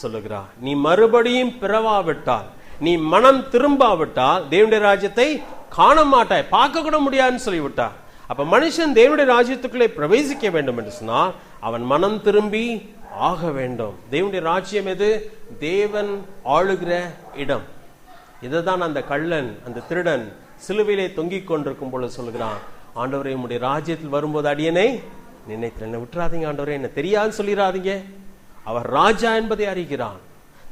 சொல்லுகிறார், நீ மறுபடியும் பிறவாவிட்டால், நீ மனம் திரும்பாவிட்டால் தேவனுடைய ராஜ்யத்தை காண மாட்டாய், பார்க்க கூட முடியாதுன்னு சொல்லிவிட்டார். அப்ப மனுஷன் தேவனுடைய ராஜ்யத்துக்குள்ளே பிரவேசிக்க வேண்டும் என்று சொன்னால் அவன் மனம் திரும்பி ஆக வேண்டும். தேவனுடைய ராஜ்யம் எது? தேவன் ஆளுகிற இடம். இதுதான் அந்த கள்ளன், அந்த திருடன் சிலுவையிலே தொங்கிக் கொண்டிருக்கும் பொழுது சொல்லுகிறான், ஆண்டவரே உம்முடைய ராஜ்யத்தில் வரும்போது அடியனை நினைத்து என்ன விட்டுறாதீங்க ஆண்டவரே, என்ன தெரியாதுன்னு சொல்லிடாதீங்க. அவர் ராஜா என்பதை அறிகிறான்,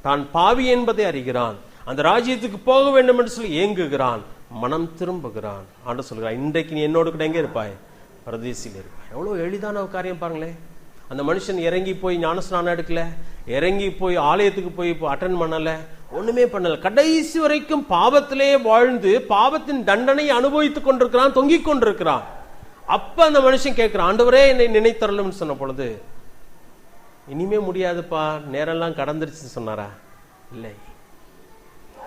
தான் பாவி என்பதை அறிகிறான், அந்த ராஜ்யத்துக்கு போக வேண்டும் என்று சொல்லி ஏங்குகிறான், மனம் திரும்புகிறான். ஆண்டவர் சொல்கிறான், இன்றைக்கு நீ என்னோடு கூட எங்கே இருப்பாய்? பரதேசியில் இருப்பாய். எவ்வளவு எளிதான காரியம் பாருங்களேன். அந்த மனுஷன் இறங்கி போய் ஞானஸ்நானம் எடுக்கல, இறங்கி போய் ஆலயத்துக்கு போய் அட்டன் பண்ணல, ஒண்ணுமே பண்ணல. கடைசி வரைக்கும் பாவத்திலே வாழ்ந்து பாவத்தின் தண்டனை அனுபவித்துக் கொண்டிருக்கிறான், தொங்கிக் கொண்டிருக்கிறான். அப்ப அந்த மனுஷன் கேட்கிறான், ஆண்டவரே என்னை நினைத்தரலும் சொன்ன பொழுது, இனிமே முடியாதுப்பா, நேரெல்லாம் கடந்துருச்சு சொன்னாரா? இல்லை,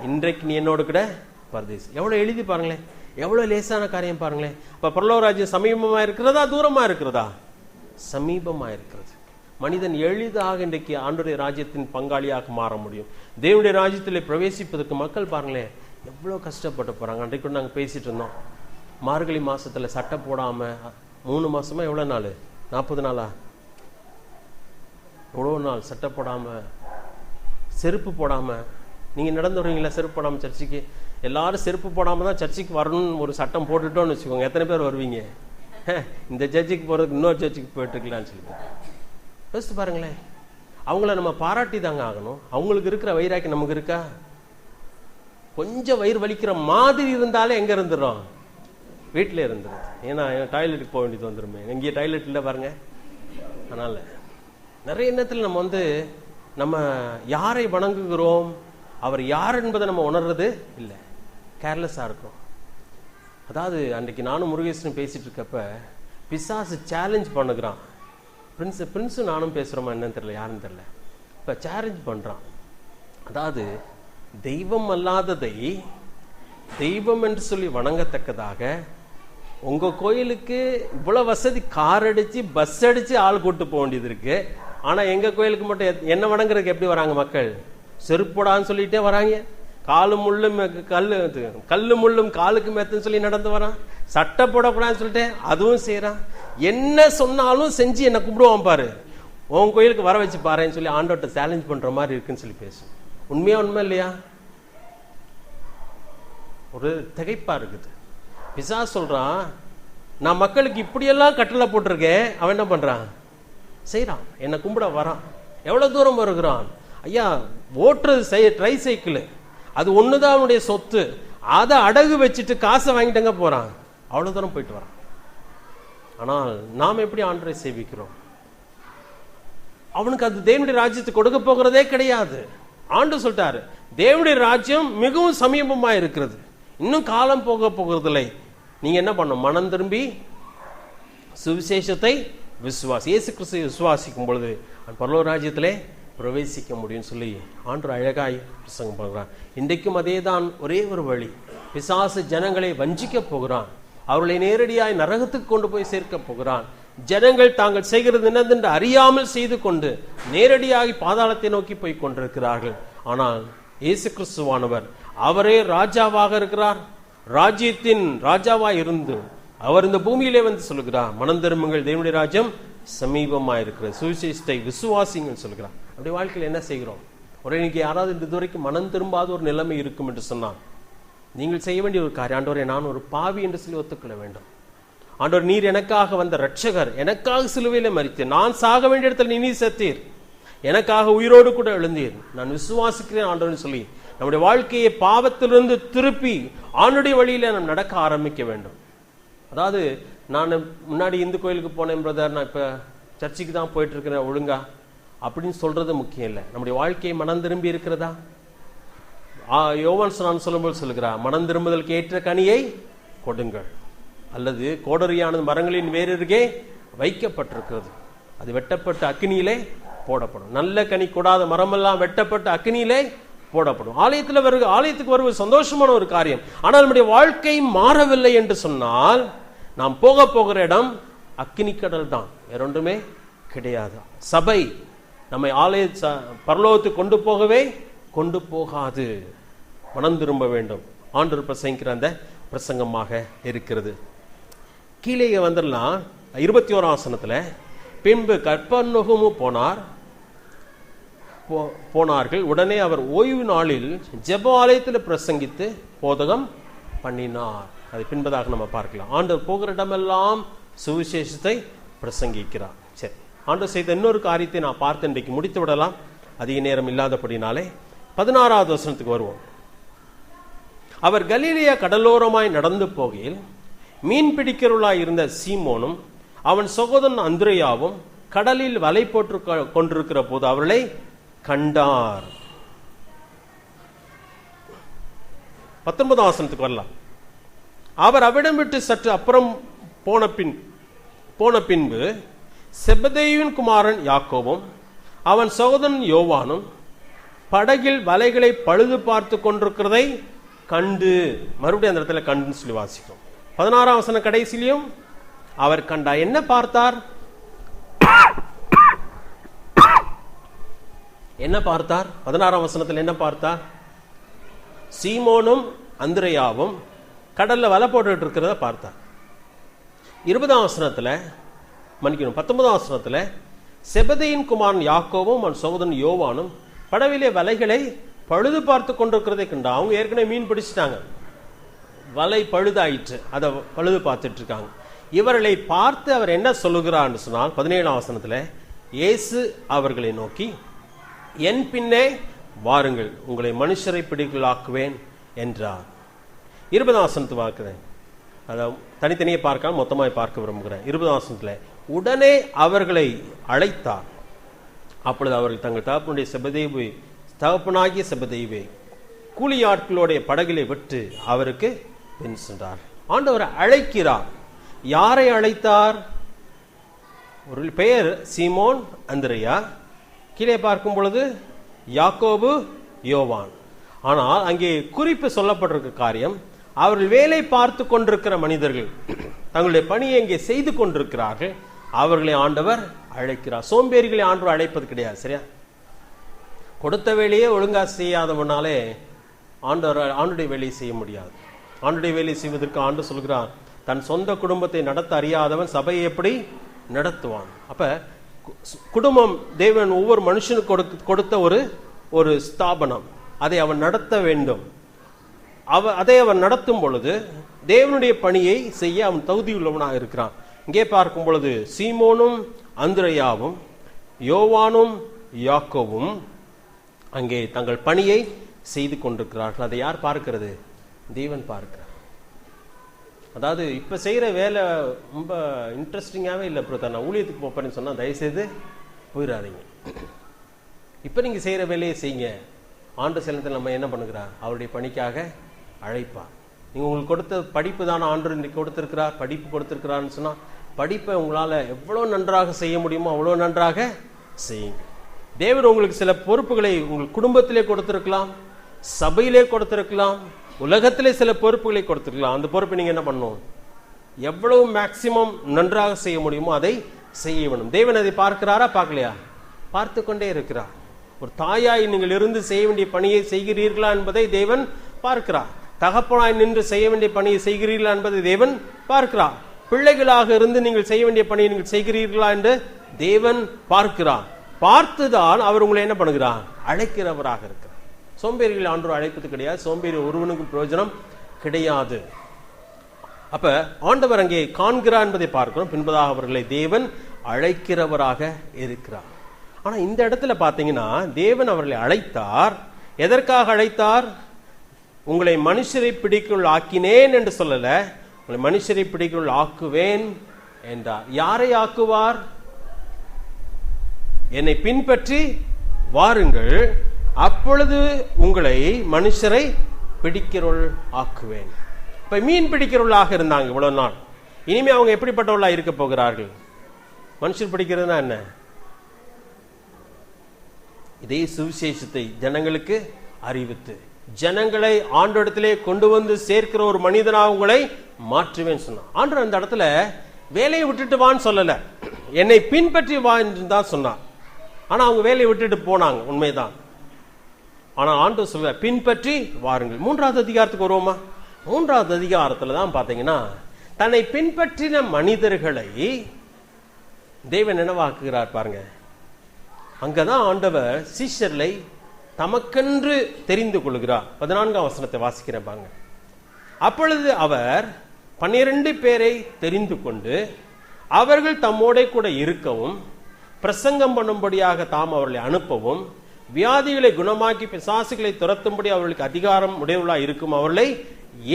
இன்றைக்கு நீ என்னோடு கூட பரதேசி. எவ்வளவு எழுதி பாருங்களேன், எவ்வளவு லேசான காரியம் பாருங்களேன். அப்ப பரலோக ராஜ்யம் சமீபமா இருக்கிறதா தூரமா இருக்கிறதா? சமீபமா இருக்கிறது. மனிதன் எளிதாக இன்றைக்கு ஆண்டவருடைய ராஜ்யத்தின் பங்காளியாக மாற முடியும். தேவனுடைய ராஜ்யத்திலே பிரவேசிப்பதற்கு மக்கள் பாருங்களேன் எவ்வளவு கஷ்டப்பட்டு போறாங்க. அன்றைக்கு நாங்க பேசிட்டு இருந்தோம், மார்கழி மாசத்துல சட்டை போடாம 3 மாசமா எவ்வளவு நாள்? 40 நாளா? எவ்வளவு நாள் சட்டை போடாம, செருப்பு போடாம. நீங்க நடந்து வருவீங்களா செருப்பு போடாம சர்ச்சுக்கு? எல்லாரும் செருப்பு போடாம தான் சர்ச்சுக்கு வரணும்னு ஒரு சட்டம் போட்டுட்டோம்னு வச்சுக்கோங்க, எத்தனை பேர் வருவீங்க? இந்த சர்ச்சுக்கு போறதுக்கு இன்னொரு சர்ச்சுக்கு போயிட்டு இருக்கலாம்னு சொல்லிட்டு யோசித்து பாருங்களேன். அவங்கள நம்ம பாராட்டி தாங்க ஆகணும். அவங்களுக்கு இருக்கிற வயிறாக்கி நமக்கு இருக்கா? கொஞ்சம் வயிறு வலிக்கிற மாதிரி இருந்தாலே எங்க இருந்துடும்? வீட்டிலே இருந்துடும். ஏன்னா டாய்லெட்டுக்கு போக வேண்டியது வந்துருமே, எங்கேயே டாய்லெட் இல்லை பாருங்க. அதனால நிறைய எண்ணத்தில் நம்ம யாரை வணங்குகிறோம், அவர் யார் என்பதை நம்ம உணர்றது இல்லை, கேர்லெஸ்ஸா இருக்கும். அதாவது அன்றைக்கு நானும் முருகேசனும் பேசிட்டு இருக்கப்ப பிசாசு சேலஞ்ச் பண்ணுகிறான். பிரின்ஸும் நானும் பேசுறோமா என்னன்னு தெரியல, யாருன்னு தெரியல. இப்ப சேலஞ்ச் பண்றான். அதாவது தெய்வம் அல்லாததை தெய்வம் என்று சொல்லி வணங்கத்தக்கதாக உங்க கோயிலுக்கு இவ்வளவு வசதி, கார் அடிச்சு பஸ் அடிச்சு ஆள் கூட்டு போக வேண்டியது இருக்கு. ஆனா எங்க கோயிலுக்கு மட்டும் என்ன வணங்குறதுக்கு எப்படி வராங்க மக்கள்? செருப்போடான்னு சொல்லிட்டே வராங்க. காலு முள்ளும் கல்லு முள்ளும் காலுக்கு மேத்துன்னு சொல்லி நடந்து வரான். சட்டை போடக்கூடாதுன்னு சொல்லிட்டு அதுவும் செய்யறான். என்ன சொன்னாலும் செஞ்சு என்ன கூப்பிடுவான் பாரு, உன் கோயிலுக்கு வர வச்சு பாருன்னு சொல்லி ஆண்டோட்ட சேலஞ்ச் பண்ற மாதிரி இருக்குன்னு சொல்லி பேசும். உண்மையா உண்மை இல்லையா? ஒரு திகைப்பா இருக்குது. பிசாசு சொல்றான், நான் மக்களுக்கு இப்படியெல்லாம் கட்டளை போட்டிருக்கேன், அவன் என்ன பண்றான்? செய்யறான், என்னை கும்பிட வரான். எவ்வளவு தூரம் வருகிறான்? ஐயா ஓட்டுறது ட்ரை சைக்கிள், அது ஒண்ணுதான் அவனுடைய சொத்து, அதை அடகு வச்சுட்டு காசை வாங்கிட்டங்க போறான். அவ்வளவு தூரம் போயிட்டு வரான். ஆனால் நாம் எப்படி ஆண்டவரை சேவிக்கிறோம்? அவனுக்கு அது தேவனுடைய ராஜ்யத்தை கொடுக்க போகிறதே கிடையாது. ஆண்டு சொல்லிட்டாரு, தேவனுடைய ராஜ்யம் மிகவும் சமீபமா இருக்கிறது, இன்னும் காலம் போக போகிறதில்லை. நீங்க என்ன பண்ணணும்? மனம் திரும்பி சுவிசேஷத்தை விசுவாசி, இயேசு கிறிஸ்துவை விசுவாசிக்கும் பொழுது பரலோக ராஜ்யத்திலே பிரவேசிக்க முடியும் சொல்லி ஆண்டவர் அழகாய் பிரசங்கம் பண்றான். இன்றைக்கும் அதே தான் ஒரே ஒரு வழி. பிசாசு ஜனங்களை வஞ்சிக்க போகிறான், அவர்களை நேரடியாய் நரகத்துக்கு கொண்டு போய் சேர்க்க போகிறான். ஜனங்கள் தாங்கள் செய்கிறது என்னதென்று அறியாமல் செய்து கொண்டு நேரடியாகி பாதாளத்தை நோக்கி போய் கொண்டிருக்கிறார்கள். ஆனால் இயேசு கிறிஸ்துவானவர் அவரே ராஜாவாக இருக்கிறார். ராஜ்யத்தின் ராஜாவாய் இருந்து அவர் இந்த பூமியிலே வந்து சொல்லுகிறார், மனம் திரும்புங்கள், தேவனுடைய ராஜ்யம் சமீபமா இருக்கிற சுவிசேஷத்தை விசுவாசிங்கள் சொல்கிறார். அப்படி வாழ்க்கையில் என்ன செய்கிறோம்? ஒரு இன்னைக்கு யாராவது இதுவரைக்கும் மனம் திரும்பாத ஒரு நிலைமை இருக்கும் என்று சொன்னான், நீங்கள் செய்ய வேண்டிய ஒரு காரியம், ஆண்டவரே நான் ஒரு பாவி என்று சொல்லி ஒத்துக்கொள்ள வேண்டும். ஆண்டவர் நீர் எனக்காக வந்த இரட்சகர், எனக்காக சிலுவையிலே மரித்தீர், நான் சாக வேண்டிய இடத்துல நீர் செத்தீர், எனக்காக உயிரோடு கூட எழுந்தீர், நான் விசுவாசிக்கிறேன் ஆண்டவர்னு சொல்லி நம்முடைய வாழ்க்கையை பாவத்திலிருந்து திருப்பி ஆண்டுடைய வழியில நாம் நடக்க ஆரம்பிக்க வேண்டும். அதாவது நான் முன்னாடி இந்து கோயிலுக்கு போனேன் பிரதர், நான் இப்ப சர்ச்சுக்கு தான் போயிட்டு இருக்கிறேன் ஒழுங்கா அப்படின்னு சொல்றது முக்கியம் இல்லை. நம்முடைய வாழ்க்கையை மனம் திரும்பி இருக்கிறதா? யோவான் நான் சொல்லும்போது சொல்லுகிறார், மனம் திரும்புதலுக்கு ஏற்ற கனியை கொடுங்கள், அல்லது கோடரியானது மரங்களின் வேறருகே வைக்கப்பட்டிருக்கிறது, அது வெட்டப்பட்ட அக்கினியிலே போடப்படும். நல்ல கனி கொடாத மரமெல்லாம் வெட்டப்பட்ட அக்கினியிலே போடப்படும். ஆலயத்துக்கு வருவது சந்தோஷமான ஒரு காரியம். ஆனால் நம்முடைய வாழ்க்கை மாறவில்லை என்று சொன்னால் நாம் போகிற இடம் அக்கினி கடல் தான், வேற ஒன்றுமே கிடையாது. சபை நம்மை பரலோகத்துக்கு கொண்டு போகாது. மனம் திரும்ப வேண்டும். ஆண்டவர் பிரசங்கிக்கிற அந்த பிரசங்கமாக இருக்கிறது. கீழே வந்துடலாம். 21 ஆசனத்துல பின்பு கப்பர்நகூமு போனார்கள். உடனே அவர் ஓய்வு நாளில் ஜெப ஆலயத்தில் பிரசங்கித்து போதகம் பண்ணினார். அது பின்பதாக நம்ம பார்க்கலாம். ஆண்டவர் போகிற இடமெல்லாம் சுவிசேஷத்தை பிரசங்கிக்கிறார். சரி, ஆண்டவர் செய்த இன்னொரு காரியத்தை நான் பார்த்து இன்றைக்கு முடித்து விடலாம், அதிக நேரம் இல்லாதபடினாலே. 16வது வசனத்துக்கு வருவோம். அவர் கலிலேயா கடலோரமாய் நடந்து போகையில் மீன் பிடிக்கிறவர்களாய் இருந்த சீமோனும் அவன் சகோதரன் அந்திரேயாவும் கடலில் வலை போட்டு கொண்டிருக்கிற போது அவர்களை கண்டார். 19வது வசனத்துக்கு வரலாம். அவர் அவிடம் விட்டு சற்று அப்புறம் போன பின்பு செபதேயுவின் குமாரன் யாக்கோபும் அவன் சகோதரன் யோவானும் படகில் வலைகளை பழுது பார்த்து கொண்டிருக்கிறதை கண்டு, மறுபடியும் அந்த இடத்துல கண்டுன்னு சொல்லி வாசிக்கும். 16ஆம் வசனம் கடைசியிலும் அவர் கண்டார். என்ன பார்த்தார்? என்ன பார்த்தார்? 16ஆம் வசனத்தில் என்ன பார்த்தார்? சீமோனும் அந்திரேயாவும் கடல்ல வலை போட்டுட்டு இருக்கிறத பார்த்தார். 20ஆம் வசனத்துல 19ஆம் வசனத்துல செபதேயின் குமாரன் யாக்கோவும் அவன் சகோதரன் யோவானும் படவிலே வலைகளை பழுது பார்த்து கொண்டிருக்கிறதை கண்டா. அவங்க ஏற்கனவே மீன் பிடிச்சிட்டாங்க, வலை பழுதாயிற்று, அதை பழுது பார்த்துட்டு இருக்காங்க. இவர்களை பார்த்து அவர் என்ன சொல்லுகிறார் சொன்னால் 17ஆம் வசனத்துல இயேசு அவர்களை நோக்கி, என் பின்னே வாருங்கள், உங்களை மனுஷரை பிடிக்கலாக்குவேன் என்றார். 20ஆம் வசனத்து பார்க்கிறேன், அதை தனித்தனியே பார்க்க மொத்தமாய் பார்க்க விரும்புகிறேன். 20ஆம் வசனத்துல உடனே அவர்களை அழைத்தார். அப்பொழுது அவர்கள் தங்கள் தகப்பனாகிய செபதேயுவை கூலி ஆட்களுடைய படகிலை விட்டு அவருக்கு பின் சென்றார். ஆண்டவர் அழைக்கிறார். யாரை அழைத்தார்? ஒரு பெயர் சீமோன் அந்திரேயா, கீழே பார்க்கும் பொழுது யாக்கோபு யோவான். ஆனால் அங்கே குறிப்பு சொல்லப்பட்டிருக்க காரியம், அவர்கள் வேலை பார்த்து கொண்டிருக்கிற மனிதர்கள், தங்களுடைய பணியை இங்கே செய்து கொண்டிருக்கிறார்கள், அவர்களை ஆண்டவர் அழைக்கிறார். சோம்பேறிகளை ஆண்டவர் அழைப்பது கிடையாது. சரியா? கொடுத்த வேலையே ஒழுங்கா செய்யாதவனாலே ஆண்டுடைய வேலையை செய்ய முடியாது. ஆண்டுடைய வேலையை செய்வதற்கு ஆண்டு சொல்கிறான், தன் சொந்த குடும்பத்தை நடத்த அறியாதவன் சபையை எப்படி நடத்துவான்? அப்ப குடும்பம் தேவன் ஒவ்வொரு மனுஷனுக்கு கொடுத்த ஒரு ஸ்தாபனம், அதை அவன் நடத்த வேண்டும். அதை அவன் நடத்தும் பொழுது தேவனுடைய பணியை செய்ய அவன் தகுதியுள்ளவனாக இருக்கிறான். இங்கே பார்க்கும் பொழுது சீமோனும் அந்திரேயாவும் யோவானும் யாக்கோவும் அங்கே தங்கள் பணியை செய்து கொண்டிருக்கிறார்கள். அதை யார் பார்க்கிறது? தேவன் பார்க்கிறார். அதாவது இப்ப செய்யற வேலை ரொம்ப இன்ட்ரெஸ்டிங்காவே இல்லை பிரதர், நான் ஊழியத்துக்கு போறேன்னு சொன்னா தயவுசெய்து போயிடாதீங்க. இப்ப நீங்க செய்யற வேலையை செய்யுங்க. ஆண்டு செலத்தில் நம்ம என்ன பண்ணுகிறார்? அவருடைய பணிக்காக அழைப்பார். நீங்க உங்களுக்கு கொடுத்த படிப்பு தானே ஆண்டு இன்னைக்கு கொடுத்திருக்கிறார், படிப்பு கொடுத்திருக்கிறான்னு சொன்னா படிப்பை உங்களால எவ்வளவு நன்றாக செய்ய முடியுமோ அவ்வளவு நன்றாக செய்யுங்க. தேவன் உங்களுக்கு சில பொறுப்புகளை உங்கள் குடும்பத்திலே கொடுத்திருக்கலாம், சபையிலே கொடுத்திருக்கலாம், உலகத்திலே சில பொறுப்புகளை கொடுத்திருக்கலாம். அந்த பொறுப்பை நீங்க என்ன பண்ணணும்? எவ்வளவு மேக்சிமம் நன்றாக செய்ய முடியுமோ அதை செய்ய வேண்டும். தேவன் அதை பார்க்கிறாரா? பார்க்கலையா? பார்த்து கொண்டே இருக்கிறார். ஒரு தாயாய் நீங்கள் இருந்து செய்ய வேண்டிய பணியை செய்கிறீர்களா என்பதை தேவன் பார்க்கிறார். தகப்பனாய் நின்று செய்ய வேண்டிய பணியை செய்கிறீர்களா என்பதை தேவன் பார்க்கிறார். பிள்ளைகளாக இருந்து நீங்கள் செய்ய வேண்டிய பணியை நீங்கள் செய்கிறீர்களா என்று தேவன் பார்க்கிறார். பார்த்துதான் அவர் உங்களை என்ன பண்ணுகிறார்? அழைக்கிறவராக இருக்கிறார். சோம்பேறிகள் ஆண்டவர் அழைப்பது கிடையாது. சோம்பேறி ஒருவனுக்கும் பிரயோஜனம் கிடையாது. அப்ப ஆண்டவர் அங்கே காண்கிறார் என்பதை பார்க்கிறோம். பின்பதாக அவர்களை தேவன் அழைக்கிறவராக இருக்கிறார். ஆனா இந்த இடத்துல பாத்தீங்கன்னா தேவன் அவர்களை அழைத்தார். எதற்காக அழைத்தார்? உங்களை மனுஷரை பிடிக்குள் ஆக்கினேன் என்று சொல்லல, உங்களை மனுஷரை பிடிக்குள் ஆக்குவேன் என்றார். யாரை ஆக்குவார்? என்னை பின்பற்றி வாருங்கள், அப்பொழுது உங்களை மனுஷரை பிடிக்கிறவள் ஆக்குவேன். இப்ப மீன் பிடிக்கிறவர்களாக இருந்தாங்க இவ்வளவு நாள். இனிமே அவங்க எப்படிப்பட்டவர்களா இருக்க போகிறார்கள்? மனுஷர் பிடிக்கிறதுனா என்ன? இதே சுவிசேஷத்தை ஜனங்களுக்கு அறிவித்து ஜனங்களை ஆண்டவரிடத்திலே கொண்டு வந்து சேர்க்கிற ஒரு மனிதனாக உங்களை மாற்றுவேன் சொன்னான். ஆண்டவர் அந்த இடத்துல வேலையை விட்டுட்டு வான்னு சொல்லல, என்னை பின்பற்றி வா என்று தான் சொன்னார். ஆனா அவங்க வேலையை விட்டுட்டு போனாங்க, உண்மைதான். ஆனா ஆண்டவர் சொல்ல பின்பற்றி வாருங்கள். 3வது அதிகாரத்துக்கு வருவோமா? 3வது அதிகாரத்துல தான் பாத்தீங்கன்னா தன்னை பின்பற்றின மனிதர்களை தேவன் என்னவாக்குகிறார் பாருங்க. அங்கதான் ஆண்டவர் சீஷர்களை தமக்கென்று தெரிந்து கொள்கிறார். 14ஆம் வசனத்தை வாசிக்கிறேன் பாருங்க. அப்பொழுது அவர் 12 பேரை தெரிந்து கொண்டு அவர்கள் தம்மோட கூட இருக்கவும் பிரசங்கம் பண்ணும்படியாக தாம் அவர்களை அனுப்பவும் வியாதிகளை குணமாக்கி பிசாசுகளை துரத்தும்படி அவர்களுக்கு அதிகாரம் உடையவர்களாக இருக்கும் அவர்களை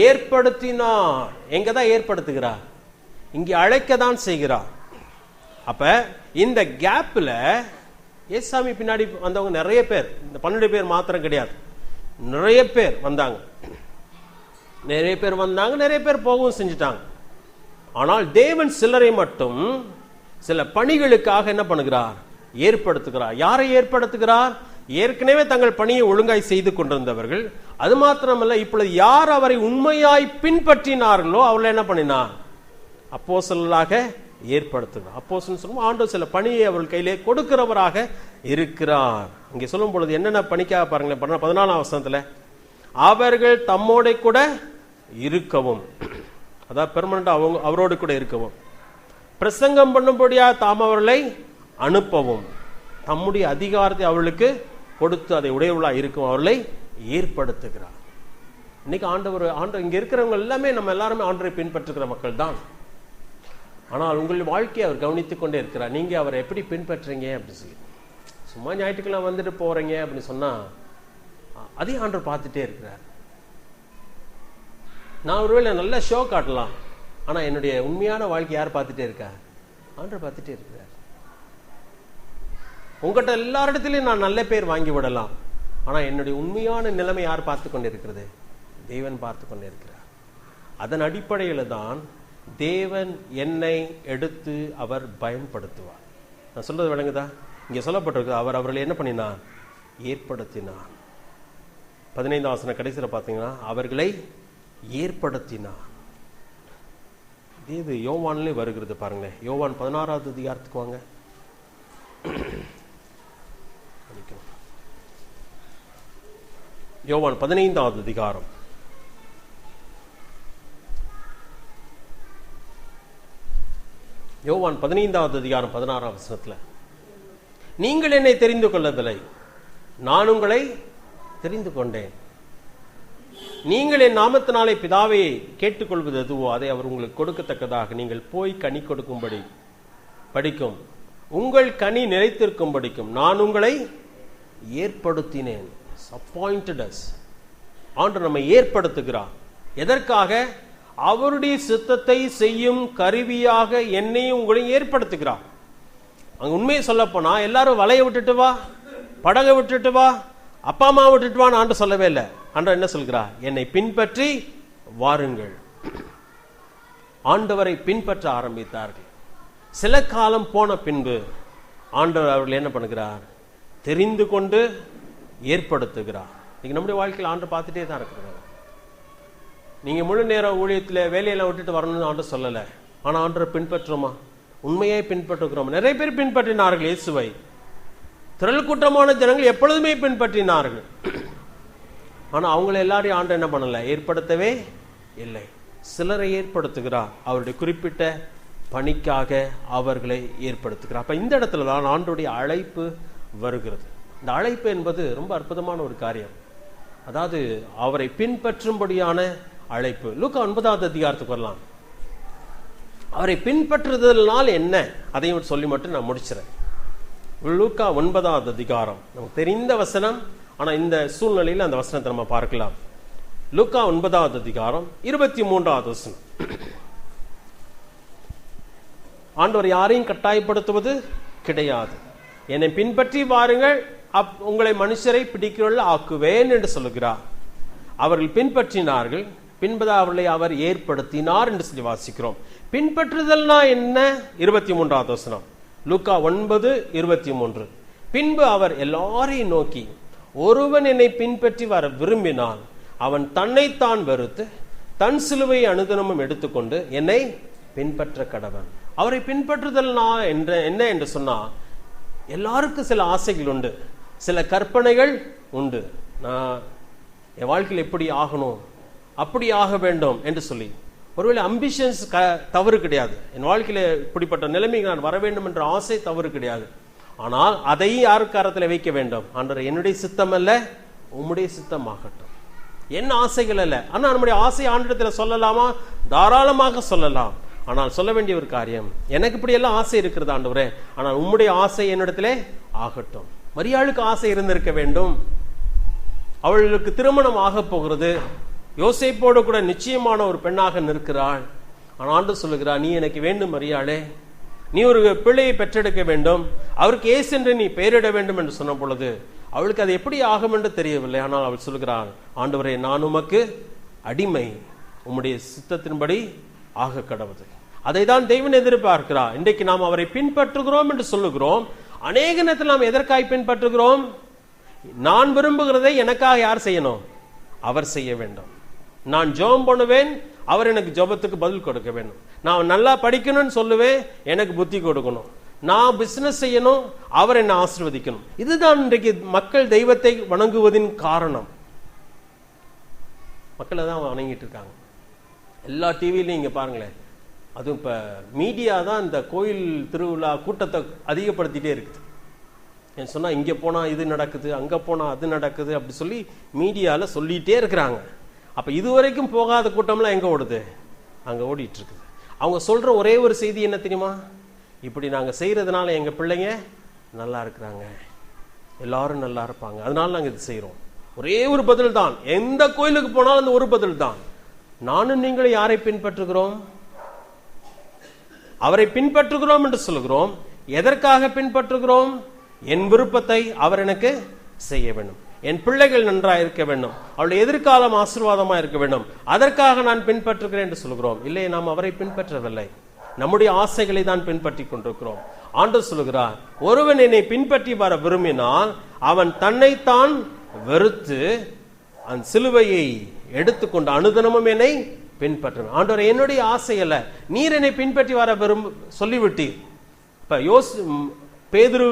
ஏற்படுத்தினார். எங்கதான் ஏற்படுத்துகிறார்? இங்கே அழைக்கதான் செய்கிறார். அப்ப இந்த கேப்ல ஏசாமி பின்னாடி வந்தவங்க நிறைய பேர், இந்த 12 பேர் மாத்திரம் கிடையாது, நிறைய பேர் வந்தாங்க. நிறைய பேர் போகவும் செஞ்சுட்டாங்க. ஆனால் தேவன் சிலரை மட்டும் சில பணிகளுக்காக என்ன பண்ணுகிறார்? ஏற்படுத்துகிறார். யாரை ஏற்படுத்துகிறார்? ஏற்கனவே தங்கள் பணியை ஒழுங்காய் செய்து கொண்டிருந்தவர்கள். அது மாத்திரமல்ல, இப்பொழுது யார் அவரை உண்மையாய் பின்பற்றினார்களோ அவர்களை என்ன பண்ணினார்? அப்போஸ்தலர்களாக ஏற்படுத்துகிறார். அப்போஸ்தலன் சொல்லும் ஆண்டவர் சில பணியை அவர்கள் கையிலே கொடுக்கிறவராக இருக்கிறார். இங்கே சொல்லும் பொழுது என்னென்ன பணிக்காக பாருங்களேன். 14ஆம் வசனத்துல அவர்கள் தம்மோட கூட இருக்கவும், அதாவது பெர்மனண்டா அவரோடு கூட இருக்கவும், பிரசங்கம் பண்ணும்படியா தாம் அவர்களை அனுப்பவும், தம்முடைய அதிகாரத்தை அவர்களுக்கு கொடுத்து அதை உடையவர்களா இருக்கும் அவர்களை ஏற்படுத்துகிறார். இன்னைக்கு ஆண்டவர் இங்க இருக்கிறவங்க எல்லாமே நம்ம எல்லாருமே ஆண்டவரை பின்பற்றுகிற மக்கள் தான். ஆனால் உங்கள் வாழ்க்கையை அவர் கவனித்துக் கொண்டே இருக்கிறார். நீங்க அவரை எப்படி பின்பற்றுறீங்க அப்படின்னு சொல்லி. சும்மா ஞாயிற்றுக்கிழமை வந்துட்டு போறீங்க அப்படின்னு சொன்னா அதே ஆண்டவர் பார்த்துட்டே இருக்கிறார். நான் ஒருவேளை நல்ல ஷோ காட்டலாம், ஆனா என்னுடைய உண்மையான வாழ்க்கை யார் பார்த்துட்டே இருக்கா? ஆண்டவர் பார்த்துட்டே இருக்கிறார். உங்ககிட்ட எல்லாரிடத்திலையும் நான் நல்ல பேர் வாங்கி விடலாம், ஆனா என்னுடைய உண்மையான நிலைமை யார் பார்த்து கொண்டிருக்கிறது? தேவன் பார்த்து கொண்டிருக்கிறார். அதன் அடிப்படையில் தான் தேவன் என்னை எடுத்து அவர் பயன்படுத்துவார். நான் சொல்றது விளங்குதா? இங்க சொல்லப்பட்டிருக்கு அவர் அவர்களை என்ன பண்ணினார்? ஏற்படுத்தினார். 15ஆம் வசனம் கடைசியில பாத்தீங்கன்னா அவர்களை ஏற்படுத்தினார். இது யோவான்லயே வருகிறது பாருங்களேன். யோவான் 16வது அதிகாரத்துக்கு வாங்க. யோவான் 15வது அதிகாரம். யோவான் 15வது அதிகாரம் 16ஆம் வசனத்துல நீங்கள் என்னை தெரிந்து கொள்ளவில்லை, நான் உங்களை தெரிந்து கொண்டேன். நீங்கள் என் நாமத்தினாலே பிதாவை கேட்டுக்கொள்வது எதுவோ அதை அவர் உங்களுக்கு கொடுக்கத்தக்கதாக நீங்கள் போய் கனி கொடுக்கும்படி படிக்கும், உங்கள் கனி நிலைத்திருக்கும் படிக்கும் நான் உங்களை ஏற்படுத்தினேன். appointed us. ஆண்டவர் நம்மை ஏற்படுத்துகிறார். எதற்காக? அவருடைய சித்தத்தை செய்யும் கருவியாக என்னையும் உங்களையும் ஏற்படுத்துகிறார். அங்க உண்மையை சொல்ல போனா எல்லாரும் வலையை விட்டுட்டு வா, படகை விட்டுட்டு வா, அப்பா அம்மா விட்டுட்டு வான்னு ஆண்டு சொல்லவே இல்லை. ஆண்டவர் என்ன சொல்கிறார்? என்னை பின்பற்றி வாருங்கள். ஆண்டவரை பின்பற்ற ஆரம்பித்தார்கள். சில காலம் போன பின்பு ஆண்டவர் அவர்கள் என்ன பண்ணுகிறார்? தெரிந்து கொண்டு ஏற்படுத்துகிறார். இன்னைக்கு நம்முடைய வாழ்க்கையில் ஆண்டவர் பார்த்துட்டே தான் இருக்கிறார். நீங்க முழு நேர ஊழியத்தில் வேலையெல்லாம் விட்டுட்டு வரணும்னு ஆண்டு சொல்லல, ஆனா ஆண்டரை பின்பற்றுமா? உண்மையை பின்பற்றுகிறோம். நிறைய பேர் பின்பற்றினார்கள் இயேசுவை. திரள் கூட்டமான ஜனங்கள் எப்பொழுதுமே பின்பற்றினார்கள். ஆனா அவங்களை எல்லாரையும் ஆண்டு என்ன பண்ணல? ஏற்படுத்தவே இல்லை. சிலரை ஏற்படுத்துகிறார். அவருடைய குறிப்பிட்ட பணிக்காக அவர்களை ஏற்படுத்துகிறார். அப்ப இந்த இடத்துல தான் ஆண்டுடைய அழைப்பு வருகிறது. இந்த அழைப்பு என்பது ரொம்ப அற்புதமான ஒரு காரியம். அதாவது அவரை பின்பற்றும்படியான அழைப்பு. லூக்கா 9வது அதிகாரத்துக்கு வரலாம். அவரை பின்பற்றுதல்னால் என்ன, அதையும் சொல்லி மட்டும் நான் முடிச்சிடறேன். லூக்கா 9வது அதிகாரம் நமக்கு தெரிந்த வசனம், ஆனா இந்த சூழ்நிலையில் அந்த வசனத்தை நம்ம பார்க்கலாம். லூக்கா 9வது அதிகாரம் 23வது வசனம். ஆண்டவர் யாரையும் கட்டாயப்படுத்துவது கிடையாது. என்னை பின்பற்றி வாருங்கள், உங்களை மனுஷரை பிடிக்கிறவர்கள் ஆக்குவேன் என்று சொல்லுகிறார். அவர்கள் பின்பற்றினார்கள், பின்பு அவர்களை அவர் ஏற்படுத்தினார் என்று சொல்லி வாசிக்கிறோம். பின்பற்றுதல்னா என்ன? 23வது வசனம், லூக்கா 9:23. பின்பு அவர் எல்லாரையும் நோக்கி, ஒருவன் என்னை பின்பற்றி வர விரும்பினால் அவன் தன்னைத்தான் வெறுத்து தன் சிலுவை அனுதினமும் எடுத்துக்கொண்டு என்னை பின்பற்ற கடவன். அவரை பின்பற்றுதல்னா என்ன என்று சொன்னா, எல்லாருக்கும் சில ஆசைகள் உண்டு, சில கற்பனைகள் உண்டு. நான் என் வாழ்க்கையில் எப்படி ஆகணும், அப்படி ஆக வேண்டும் என்று சொல்லி ஒருவேளை அம்பிஷன்ஸ் தவறு கிடையாது. என் வாழ்க்கையில இப்படிப்பட்ட நிலைமைக்கு நான் வர வேண்டும் என்ற ஆசை தவறு கிடையாது. ஆனால் அதை யார் கரத்தில் வைக்க வேண்டும்? ஆண்டவரே, என்னுடைய சித்தம் அல்ல, உம்முடைய சித்தம் ஆகட்டும். என்ன ஆசைகள் அல்ல. ஆனா நம்முடைய ஆசை ஆண்டவரிடத்தில் சொல்லலாமா? தாராளமாக சொல்லலாம். ஆனால் சொல்ல வேண்டிய ஒரு காரியம், எனக்கு இப்படி எல்லாம் ஆசை இருக்கிறது ஆண்டவரே, ஆனால் உம்முடைய ஆசை என்னிடத்திலே ஆகட்டும். மரியாளுக்கு ஆசை இருந்திருக்க வேண்டும். அவளுக்கு திருமணம் ஆக போகிறது. யோசேப்போடு கூட நிச்சயமான ஒரு பெண்ணாக நிற்கிறாள். ஆனால் ஆண்டு சொல்லுகிறார், நீ எனக்கு வேண்டும் மரியாளே, நீ ஒரு பிள்ளையை பெற்றெடுக்க வேண்டும், அவருக்கு ஏசு என்று நீ பெயரிட வேண்டும் என்று சொன்ன பொழுது அவளுக்கு அது எப்படி ஆகும் என்று தெரியவில்லை. ஆனால் அவள் சொல்லுகிறாள், ஆண்டவரே, நான் உமக்கு அடிமை, உம்முடைய சித்தத்தின்படி ஆக கடவுது. அதை தான் தேவன் எதிர்பார்க்கிறார். இன்றைக்கு நாம் அவரை பின்பற்றுகிறோம் என்று சொல்லுகிறோம். அநேக நேரத்தில் நாம் எதற்காக பின்பற்றுகிறோம்? நான் விரும்புகிறதை எனக்காக யார் செய்யணும்? அவர் செய்ய வேண்டும். நான் ஜெபம் பண்ணுவேன், அவர் எனக்கு ஜெபத்துக்கு பதில் கொடுக்க வேண்டும். நான் நல்லா படிக்கணும்னு சொல்லுவேன், எனக்கு புத்தி கொடுக்கணும். நான் பிசினஸ் செய்யணும், அவர் என்னை ஆசீர்வதிக்கணும். இதுதான் இன்றைக்கு மக்கள் தெய்வத்தை வணங்குவதின் காரணம். மக்களை தான் வணங்கிட்டு இருக்காங்க. எல்லா டிவிலையும் இங்க பாருங்களேன், அதுவும் இப்ப மீடியா தான் இந்த கோயில் திருவிழா கூட்டத்தை அதிகப்படுத்திட்டே இருக்குது. சொன்னா இங்க போனா இது நடக்குது, அங்க போனா அது நடக்குது, அப்படி சொல்லி மீடியால சொல்லிட்டே இருக்கிறாங்க. அப்ப இதுவரைக்கும் போகாத கூட்டம்லாம் எங்க ஓடுது? அங்க ஓடிட்டு இருக்குது. அவங்க சொல்ற ஒரே ஒரு செய்தி என்ன தெரியுமா? இப்படி நாங்க செய்யறதுனால எங்க பிள்ளைங்க நல்லா இருக்கிறாங்க, எல்லாரும் நல்லா இருப்பாங்க, அதனால நாங்க இது செய்யறோம். ஒரே ஒரு பதில் தான். எந்த கோயிலுக்கு போனாலும் அந்த ஒரு பதில் தான். நானும் நீங்களும் யாரை பின்பற்றுகிறோம்? அவரை பின்பற்றுகிறோம் என்று சொல்கிறோம். எதற்காக பின்பற்றுகிறோம்? என் விருப்பத்தை அவர் எனக்கு செய்ய வேண்டும், என் பிள்ளைகள் நன்றாக இருக்க வேண்டும், அவளுடைய எதிர்காலம் ஆசீர்வாதமா இருக்க வேண்டும், அதற்காக நான் பின்பற்றுகிறேன் என்று சொல்கிறோம். இல்லை, நாம் அவரை பின்பற்றவில்லை, நம்முடைய ஆசைகளை தான் பின்பற்றி கொண்டிருக்கிறோம். ஆண்டவர் சொல்லுகிறார், ஒருவன் என்னை பின்பற்றி வர விரும்பினால் அவன் தன்னைத்தான் வெறுத்து அந்த சிலுவையை எடுத்துக்கொண்டு அனுதினமும் என்னை பின்பற்ற. ஆண்டவர், என்னுடைய ஆசை அல்ல, நீர் என்னை பின்பற்றி வர சொல்லிவிட்டீர். இப்ப பேதுரு,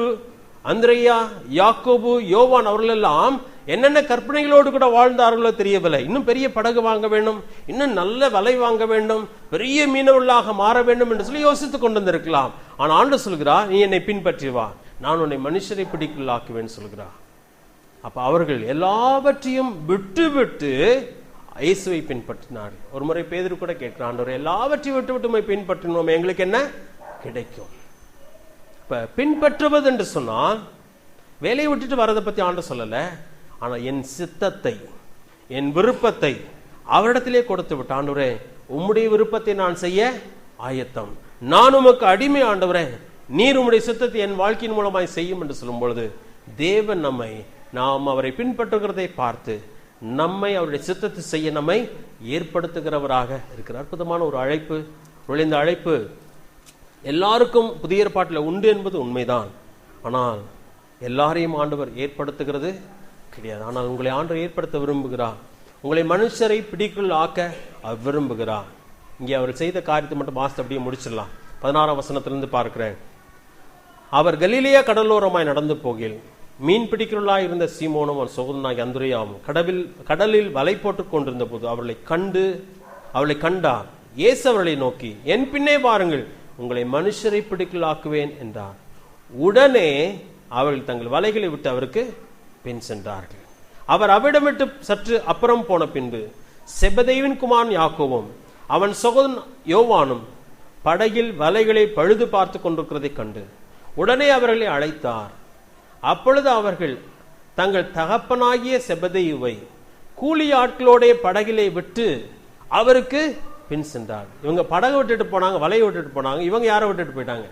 அந்திரேயா, யாக்கோபு, யோவான் அவர்கள் எல்லாம் என்னென்ன கற்பனைகளோடு கூட வாழ்ந்தார்களோ தெரியவில்லை. இன்னும் பெரிய படகு வாங்க வேண்டும், இன்னும் நல்ல வலை வாங்க வேண்டும், பெரிய மீனவர்களாக மாற வேண்டும் என்று சொல்லி யோசித்துக் கொண்டு வந்திருக்கலாம். ஆனால் ஆண்டவர் சொல்கிறார், நீ என்னை பின்பற்றி வா, நான் உன்னை மனுஷரை பிடிக்கலாக்குவேன் சொல்கிறார். அப்ப அவர்கள் எல்லாவற்றையும் விட்டு விட்டு இயேசுவை பின்பற்றினார். ஒரு முறை பேதுரு கூட கேட்கிறான், ஆண்டவரே, எல்லாவற்றையும் விட்டு விட்டு பின்பற்றினோம், எங்களுக்கு என்ன கிடைக்கும்? இப்ப பின்பற்றுவது என்று சொன்னால் வேலையை விட்டுட்டு வரதை பத்தி ஆண்டவர் சொல்லல. ஆனா என் சித்தத்தை, என் விருப்பத்தை அவரிடத்திலே கொடுத்து விட்டு, ஆண்டவரே, உம்முடைய விருப்பத்தை நான் செய்ய ஆயத்தம், நான் உமக்கு அடிமை ஆண்டவரே, நீர் உம்முடைய சித்தத்தை என் வாழ்க்கையின் மூலமாய் செய்யும் என்று சொல்லும் பொழுது தேவன் நாம் அவரை பின்பற்றுகிறதை பார்த்து நம்மை அவருடைய சித்தத்தை செய்ய நம்மை ஏற்படுத்துகிறவராக இருக்கிறார். அற்புதமான ஒரு அழைப்பு. இந்த அழைப்பு எல்லாருக்கும் புதிய ஏற்பாட்டில் உண்டு என்பது உண்மைதான். ஆனால் எல்லாரையும் ஆண்டவர் ஏற்படுத்துகிறது கிடையாது. ஆனால் உங்களை ஆண்டவர் ஏற்படுத்த விரும்புகிறார். உங்களை மனுஷரை பிடிக்குள் ஆக்க விரும்புகிறார். இங்கே அவர் செய்த காரியத்தை மட்டும் வாசித்து அப்படியே முடிச்சிடலாம். 16ஆம் வசனத்திலிருந்து பார்க்கிறேன். அவர் கலிலேயா கடலோரமாய் நடந்து போகையில் மீன் பிடிக்கிறவர்களாய் இருந்த சீமோனும் அவன் சகோதரனாகிய அந்திரேயாவும் கடலில் வலை போட்டுக் கொண்டிருந்த போது அவளை கண்டார். இயேசு அவர்களை நோக்கி, என் பின்னே வாருங்கள், உங்களை மனுஷரை பிடிக்கலாக்குவேன் என்றார். உடனே அவர்கள் தங்கள் வலைகளை விட்டு அவருக்கு பின் சென்றார்கள். அவர் அவிடம் விட்டு சற்று அப்புறம் போன பின்பு செபதேவின் குமாரன் யாக்கோவும் அவன் சகோதரன் யோவானும் படகில் வலைகளை பழுது பார்த்து கொண்டிருக்கிறதை கண்டு உடனே அவர்களை அழைத்தார். அப்பொழுது அவர்கள் தங்கள் தகப்பனாகிய செபதேயுவை கூலி ஆட்களோட படகிலே விட்டு அவருக்கு பின் சென்றார். இவங்க படகை விட்டுட்டு போனாங்க, வலையை விட்டுட்டு போனாங்க. இவங்க யாரை விட்டுட்டு போயிட்டாங்க?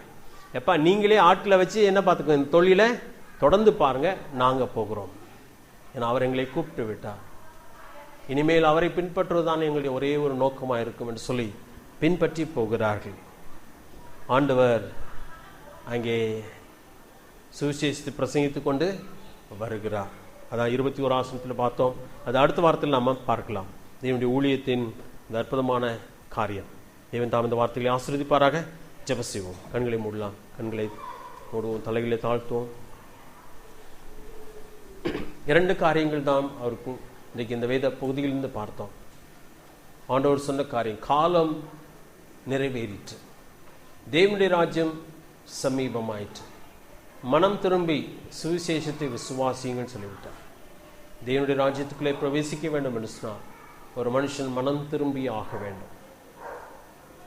எப்பா நீங்களே ஆட்களை வச்சு என்ன பார்த்துக்கோ, இந்த தொழிலை தொடர்ந்து பாருங்க, நாங்க போகிறோம். ஏன்னா அவர் எங்களை கூப்பிட்டு விட்டார். இனிமேல் அவரை பின்பற்றுவதுதான் எங்களுடைய ஒரே ஒரு நோக்கமாக இருக்கும் என்று சொல்லி பின்பற்றி போகிறார்கள். ஆண்டவர் அங்கே சுவிசேஷத்தை பிரசங்கித்துக் கொண்டு வருகிறார். அதான் 21 ஆசனத்தில் பார்த்தோம். அது அடுத்த வாரத்தில் நாம பார்க்கலாம். தேவனுடைய ஊழியத்தின் இந்த அற்புதமான காரியம். தேவன் தாம் இந்த வார்த்தைகளை ஆசீர்வதிப்பாராக. ஜெபம் செய்வோம். கண்களை மூடலாம், கண்களை மூடுவோம், தலைகளை தாழ்த்துவோம். 2 காரியங்கள் தான் அவருக்கு இன்றைக்கு இந்த வேத பகுதியிலிருந்து பார்த்தோம். ஆண்டவர் சொன்ன காரியம், காலம் நிறைவேறிற்று, தேவனுடைய ராஜ்யம் சமீபமாயிற்று, மனம் திரும்பி சுவிசேஷத்தை விசுவாசியுங்கள் சொல்லிவிட்டார். தேவனுடைய ராஜ்யத்துக்குள்ளே பிரவேசிக்க வேண்டும் என்று சொன்னால் ஒரு மனுஷன் மனம் திரும்பி ஆக வேண்டும்.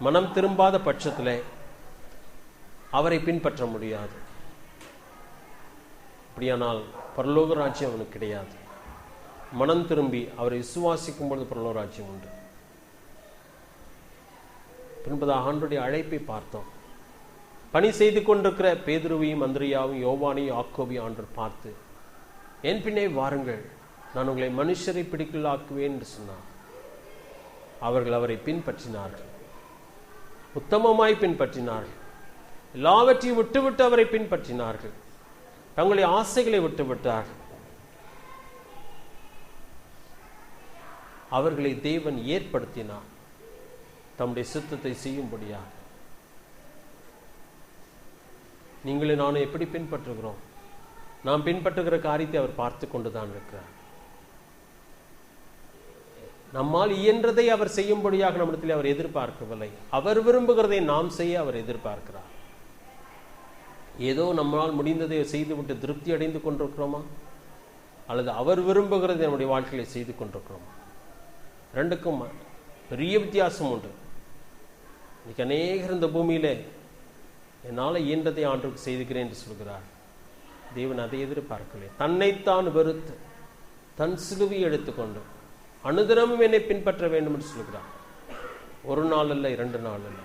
மனம் திரும்பாத பட்சத்தில் அவரை பின்பற்ற முடியாது. அப்படியானால் பரலோக ராஜ்யம் அவனுக்கு கிடையாது. மனம் திரும்பி அவரை விசுவாசிக்கும் பொழுது பரலோக ராஜ்யம் உண்டு. பின்பதாக ஆண்டவருடைய அழைப்பை பார்த்தோம். பணி செய்து கொண்டிருக்கிற பேதுருவையும் அந்திரியாவையும் யோவானையும் யாக்கோபையும் ஆண்டவர் பார்த்து, என் பின்னே வாருங்கள், நான் உங்களை மனுஷரை பிடிக்கலாக்குவேன் என்று சொன்னார். அவர்கள் அவரை பின்பற்றினார்கள், உத்தமமாய் பின்பற்றினார்கள், எல்லாவற்றையும் விட்டுவிட்டு அவரை பின்பற்றினார்கள், தங்களுடைய ஆசைகளை விட்டுவிட்டார்கள். அவர்களை தேவன் ஏற்படுத்தினார் தம்முடைய சித்தத்தை செய்யும்படியாக. நீங்களும் நானும் எப்படி பின்பற்றுகிறோம்? நாம் பின்பற்றுகிற காரியத்தை அவர் பார்த்து கொண்டுதான் இருக்கிறார். நம்மால் இயன்றதை அவர் செய்யும்படியாக நம்மிடத்தில் அவர் எதிர்பார்க்கவில்லை. அவர் விரும்புகிறதை நாம் செய்ய அவர் எதிர்பார்க்கிறார். ஏதோ நம்மால் முடிந்ததை செய்துவிட்டு திருப்தி அடைந்து கொண்டிருக்கிறோமா, அல்லது அவர் விரும்புகிறதை நம்முடைய வாழ்க்கையில செய்து கொண்டிருக்கிறோமா? ரெண்டுக்கும் பெரிய வித்தியாசம் உண்டு. இன்னைக்கு அநேகர் இந்த பூமியில என்னால் இயன்றதை ஆண்டவருக்கு செய்துகிறேன் என்று சொல்கிறார். தேவன் அதை எதிர்பார்க்கலை. தன்னைத்தான் வெறுத்து தன் சிலுவை எடுத்துக்கொண்டு அனுதினமும் என்னை பின்பற்ற வேண்டும் என்று சொல்கிறார். ஒரு நாள் அல்ல, 2 நாள் அல்ல.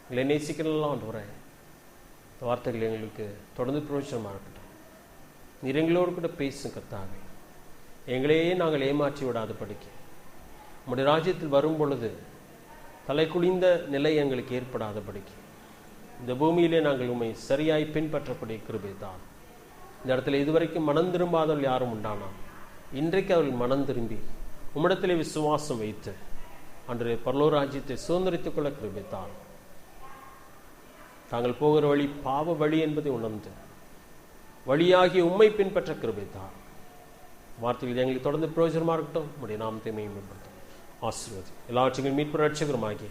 எங்களை நேசிக்கலாம் ஆண்டவரே, இந்த வார்த்தைகள் எங்களுக்கு தொடர்ந்து பிரயோஜனமாக இருக்கட்டும். நீர் எங்களோடு கூட பேசும் கர்த்தாவே. எங்களையே நாங்கள் ஏமாற்றி விடாதபடிக்கு உம்முடைய ராஜ்யத்தில் வரும் பொழுது தலை குனிந்த நிலை எங்களுக்கு ஏற்படாதபடிக்கு இந்த பூமியிலே நாங்கள் உண்மை சரியாய் பின்பற்றக்கூடிய கிருபை தான். இந்த இடத்துல இதுவரைக்கும் மனம் திரும்பாதவர்கள் யாரும் உண்டானா, இன்றைக்கு அவர்கள் மனம் திரும்பி உம்மிடத்திலே விசுவாசம் வைத்து அன்றைய பரலோக ராஜ்யத்தை சுதந்திரித்துக் கொள்ள கிருபை தான். தாங்கள் போகிற வழி பாவ வழி என்பதை உணர்ந்து வழியாகி உம்மை பின்பற்ற கிருபை தான். வார்த்தைகள் எங்களுக்கு தொடர்ந்து பிரயோஜனமாக இருக்கட்டும். உம்முடைய நாமத்தை மேம்படுத்தும், ஆசீர்வதி. எல்லாவற்றையும் மீட்பு ரட்சகருமாகிய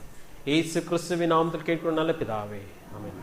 இயேசு கிறிஸ்துவின் நாமத்தில் கேட்கிற நல்ல பிதாவே, ஆமென்.